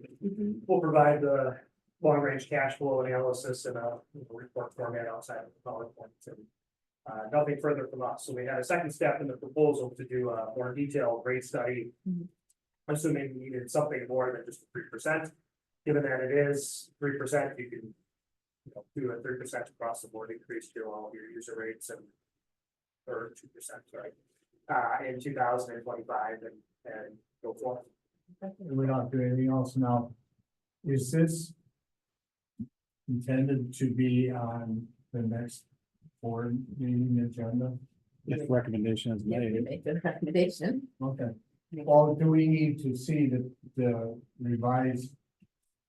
We'll provide the long range cash flow analysis in a report format outside of the PowerPoint. And nothing further from us. So we had a second step in the proposal to do a more detailed rate study. Assuming we needed something more than just 3%. Given that it is 3%, you can do a 3% across the board increase to all of your user rates and or 2%, right? In 2025 and go forward. And we don't do anything else now. Is this intended to be on the next board meeting agenda? If recommendation is Yeah, we made. make the recommendation. Okay. Well, do we need to see the revised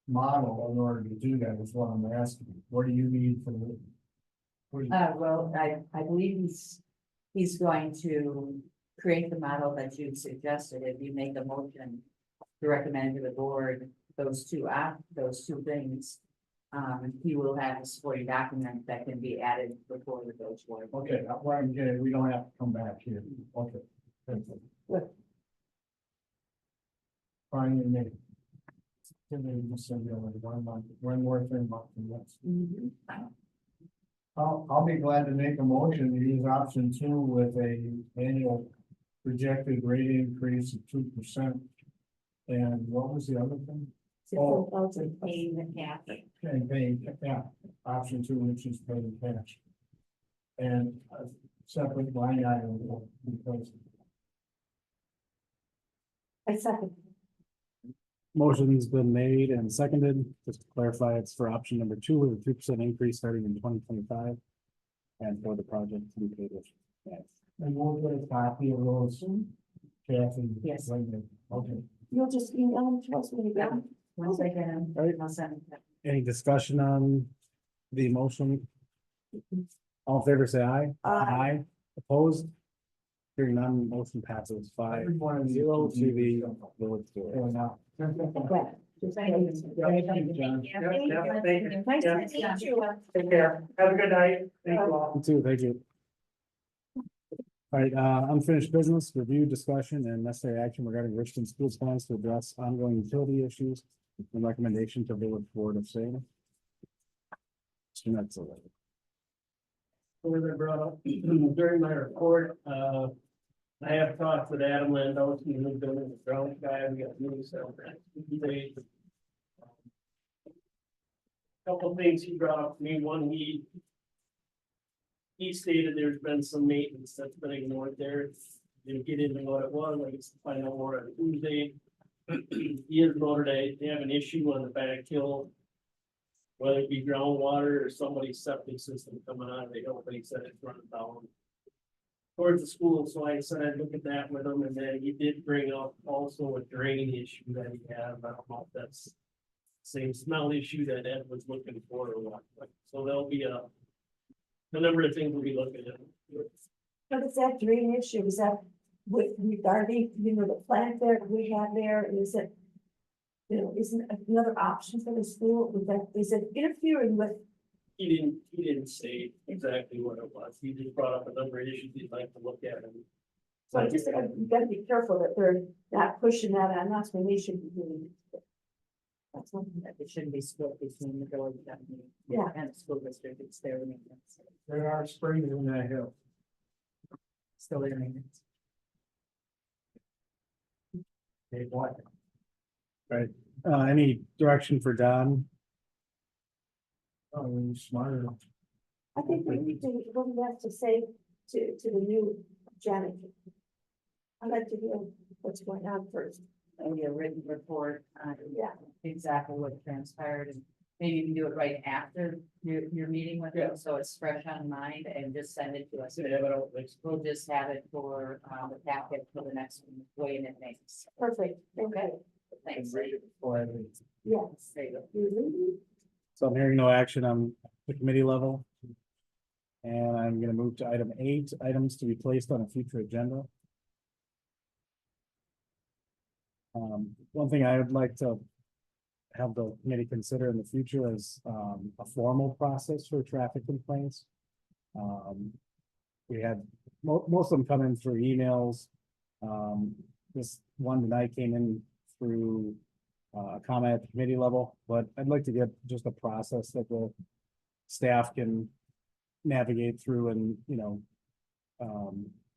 model in order to do that, is what I'm asking. What do you need for the? Well, I believe he's going to create the model that you suggested. If you make a motion to recommend to the board those two things, he will have a supporting document that can be added before the vote board. Okay, what I'm getting, we don't have to come back here. Okay. Thank you. Fine with me. 1 month, one more thing about the next. Mhm. I'll be glad to make a motion to use option 2 with a annual projected rate increase of 2%. And what was the other thing? Oh. 6,000. Paying the cap. And paying, yeah, option 2, which is paying cash. And a separate line item because I second. Motion's been made and seconded, just to clarify, it's for option number 2 with a 2% increase starting in 2025. And for the project to be paid with. Yes. and we'll get a copy of those. Kathy. Yes. Okay. You'll just email them to us when you get them. Once I get them, Right. I'll send them. Any discussion on the motion? All in favor, say aye. Aye. Opposed? Hearing none, motion passes 5-0 to the village board. Yeah. Just Thank you. Thank you. John. Yeah, Yep, yep, thank thank you. you. Nice to Yeah. meet you. Take care. Have a good night. Thank you all. You too, thank you. All right, unfinished business, review, discussion, and necessary action regarding Richmond Schools plans to address ongoing utility issues and recommendation to village board of sale. So that's a letter. As I brought up during my report, I have talked with Adam Landowski, who's been in the ground guy, we got new stuff. Couple things he brought up to me, one, he stated there's been some maintenance that's been ignored there. Didn't get into what it was, I guess find out more on Tuesday. He has noted they have an issue on the back hill. Whether it be groundwater or somebody's septic system coming out of the hill, but he said it's running down towards the school, so I said I'd look at that with him, and then he did bring up also a drain issue that he had. I don't know if that's same smell issue that Ed was looking for or what, but so there'll be a number of things we'll be looking at. What is that drain issue? Is that with regarding, the plant there we have there, is it? Isn't another option for the school? Is it interfering with? He didn't say exactly what it was. He just brought up a number of issues he'd like to look at. And So I just, you gotta be careful that they're not pushing that on us when they should be doing it. That's one thing that It shouldn't be split between the village company. Yeah. And the school district, it's their maintenance, There are springs in that hill. still their maintenance. Okay, what? Any direction for Don? Oh, you're smarter. I think we need to, what we have to say to the new Janet. I'd like to hear what's going on first. Maybe a written report on Yeah. exactly what transpired, and maybe you can do it right after your meeting with them, so it's fresh on mind, and just send it to us. so have it out next. We'll just have it for the packet for the next way in advance. Perfect. Okay. Thanks. Before I leave. Yes. There you go. Mhm. So I'm hearing no action on the committee level. And I'm gonna move to item 8, items to be placed on a future agenda. One thing I would like to have the committee consider in the future is, a formal process for traffic complaints. We had, most of them come in through emails. This one tonight came in through, a comment at the committee level, but I'd like to get just a process that the staff can navigate through and,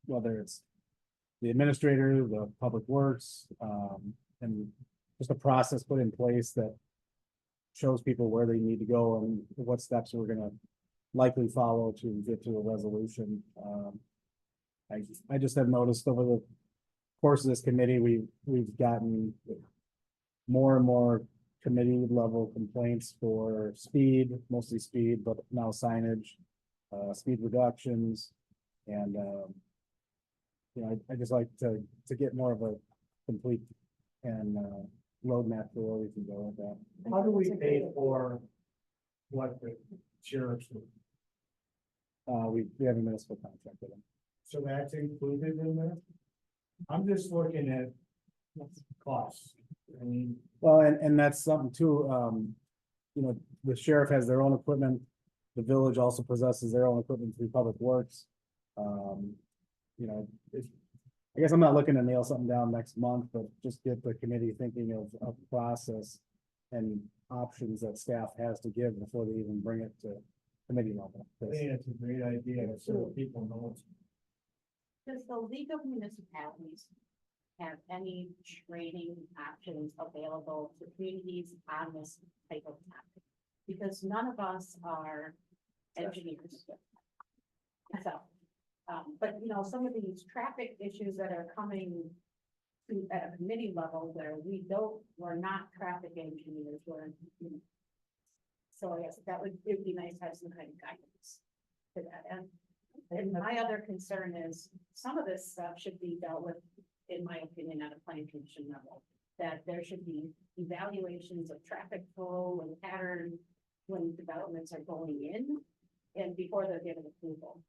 whether it's the administrator, the public works, and just a process put in place that shows people where they need to go and what steps we're gonna likely follow to get to a resolution. I just have noticed over the course of this committee, we've gotten more and more committee level complaints for speed, mostly speed, but now signage, speed reductions, and I just like to get more of a complete and roadmap for where we can go with that. How do we pay for what the sheriff's? We have a municipal contract with them. So that's included in there? I'm just looking at costs. I mean, Well, and that's something too, the sheriff has their own equipment. The village also possesses their own equipment through Public Works. I guess I'm not looking to nail something down next month, but just get the committee thinking of a process and options that staff has to give before they even bring it to committee level. I think it's a great idea, so people know it's. Does the League of Municipalities have any training options available to communities on this type of topic? Because none of us are engineers. So, but you know, some of these traffic issues that are coming to at a committee level where we're not traffic engineers, you know. So yes, it would be nice to have some kind of guidance to that end. And my other concern is some of this stuff should be dealt with, in my opinion, at a planning commission level. That there should be evaluations of traffic flow and pattern when developments are going in and before they're given approval.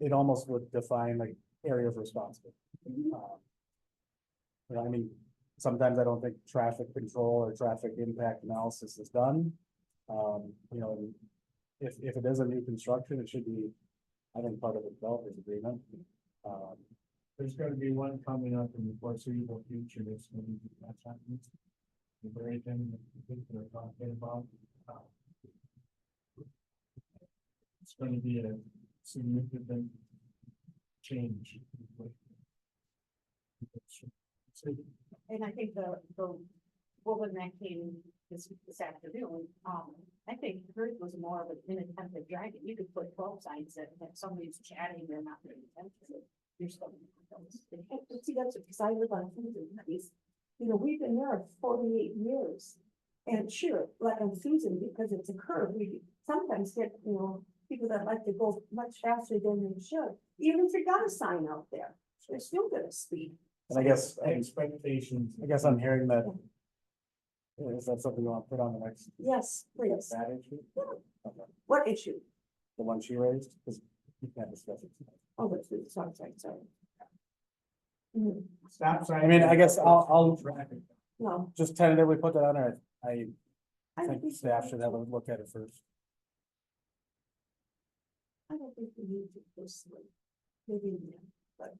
It almost would define like area of responsibility. You know, I mean, sometimes I don't think traffic control or traffic impact analysis is done. You know, if it is a new construction, it should be, I think, part of the developer's agreement. There's gonna be one coming up in the foreseeable future, that's gonna be, that's happening. The very thing that they're talking about. It's gonna be a significant change. And I think the woman that came this afternoon, I think hers was more of an inattentive driving. You could put 12 signs that somebody's chatting, they're not paying attention. You're still. See, that's because I live on Susan Place. You know, we've been there 48 years. And sure, like on Susan, because it's a curve, we sometimes get, you know, people that like to go much faster than they should. Even if you got a sign out there, they're still gonna speed. And I guess, Expectations. I guess I'm hearing that. Is that something you want to put on the next? Yes, please. That issue? Okay. What issue? The one she raised, because you can't discuss it tonight. Oh, that's, sorry. Mhm. Stop sign. I mean, I guess I'll Traffic. No, just tentatively put that on there. I I don't think think. staff should have a look at it first. I don't think we need to personally. Maybe, yeah, but.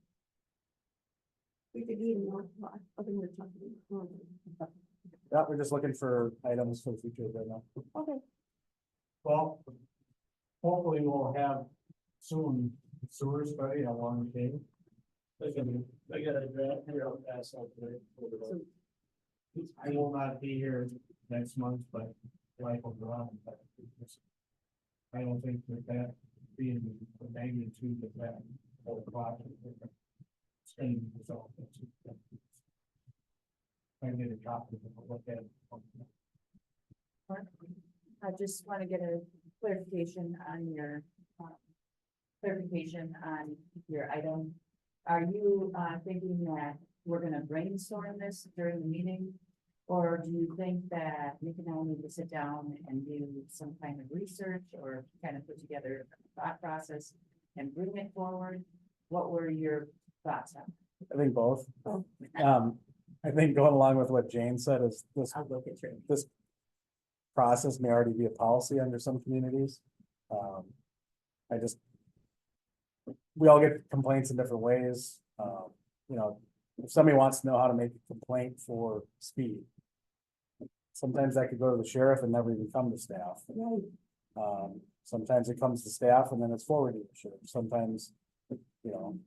We could even not, I think we're talking. Yeah, we're just looking for items for the future right now. Okay. Well, hopefully we'll have soon sewer study along the thing. I got a draft here, I'll pass out today. I will not be here next month, but life will go on. But I don't think that being the magnitude of that whole project. It's going to be resolved. I get a copy of it, I'll look at it. I just want to get a clarification on your item. Are you thinking that we're gonna brainstorm this during the meeting? Or do you think that we can all need to sit down and do some kind of research or kind of put together a thought process and bring it forward? What were your thoughts on? I think both. I think going along with what Jane said is this process may already be a policy under some communities. We all get complaints in different ways. You know, if somebody wants to know how to make a complaint for speed, sometimes that could go to the sheriff and never even come to staff. Sometimes it comes to staff and then it's forwarded to the sheriff. Sometimes, you know.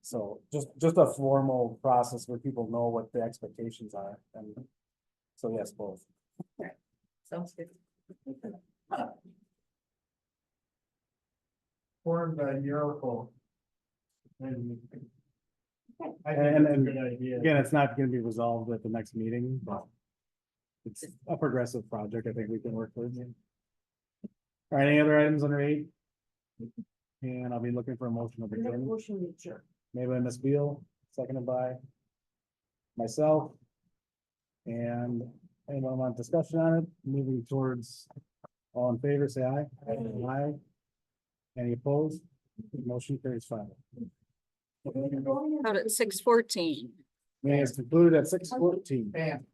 So just a formal process where people know what the expectations are, and so yes, both. Sounds good. Formed by miracle. And I think And- it's a good idea. Again, it's not gonna be resolved at the next meeting, but it's a progressive project. I think we can work with. All right, any other items under 8? And I'll be looking for a motion of adjournment. Motion to adjourn. Made by Ms. Beal, seconded by myself. And anyone want discussion on it? Moving towards all in favor, say aye. Aye. Any opposed? Motion carries 5. Out at 6:14. Meeting is concluded at 6:14. Bam.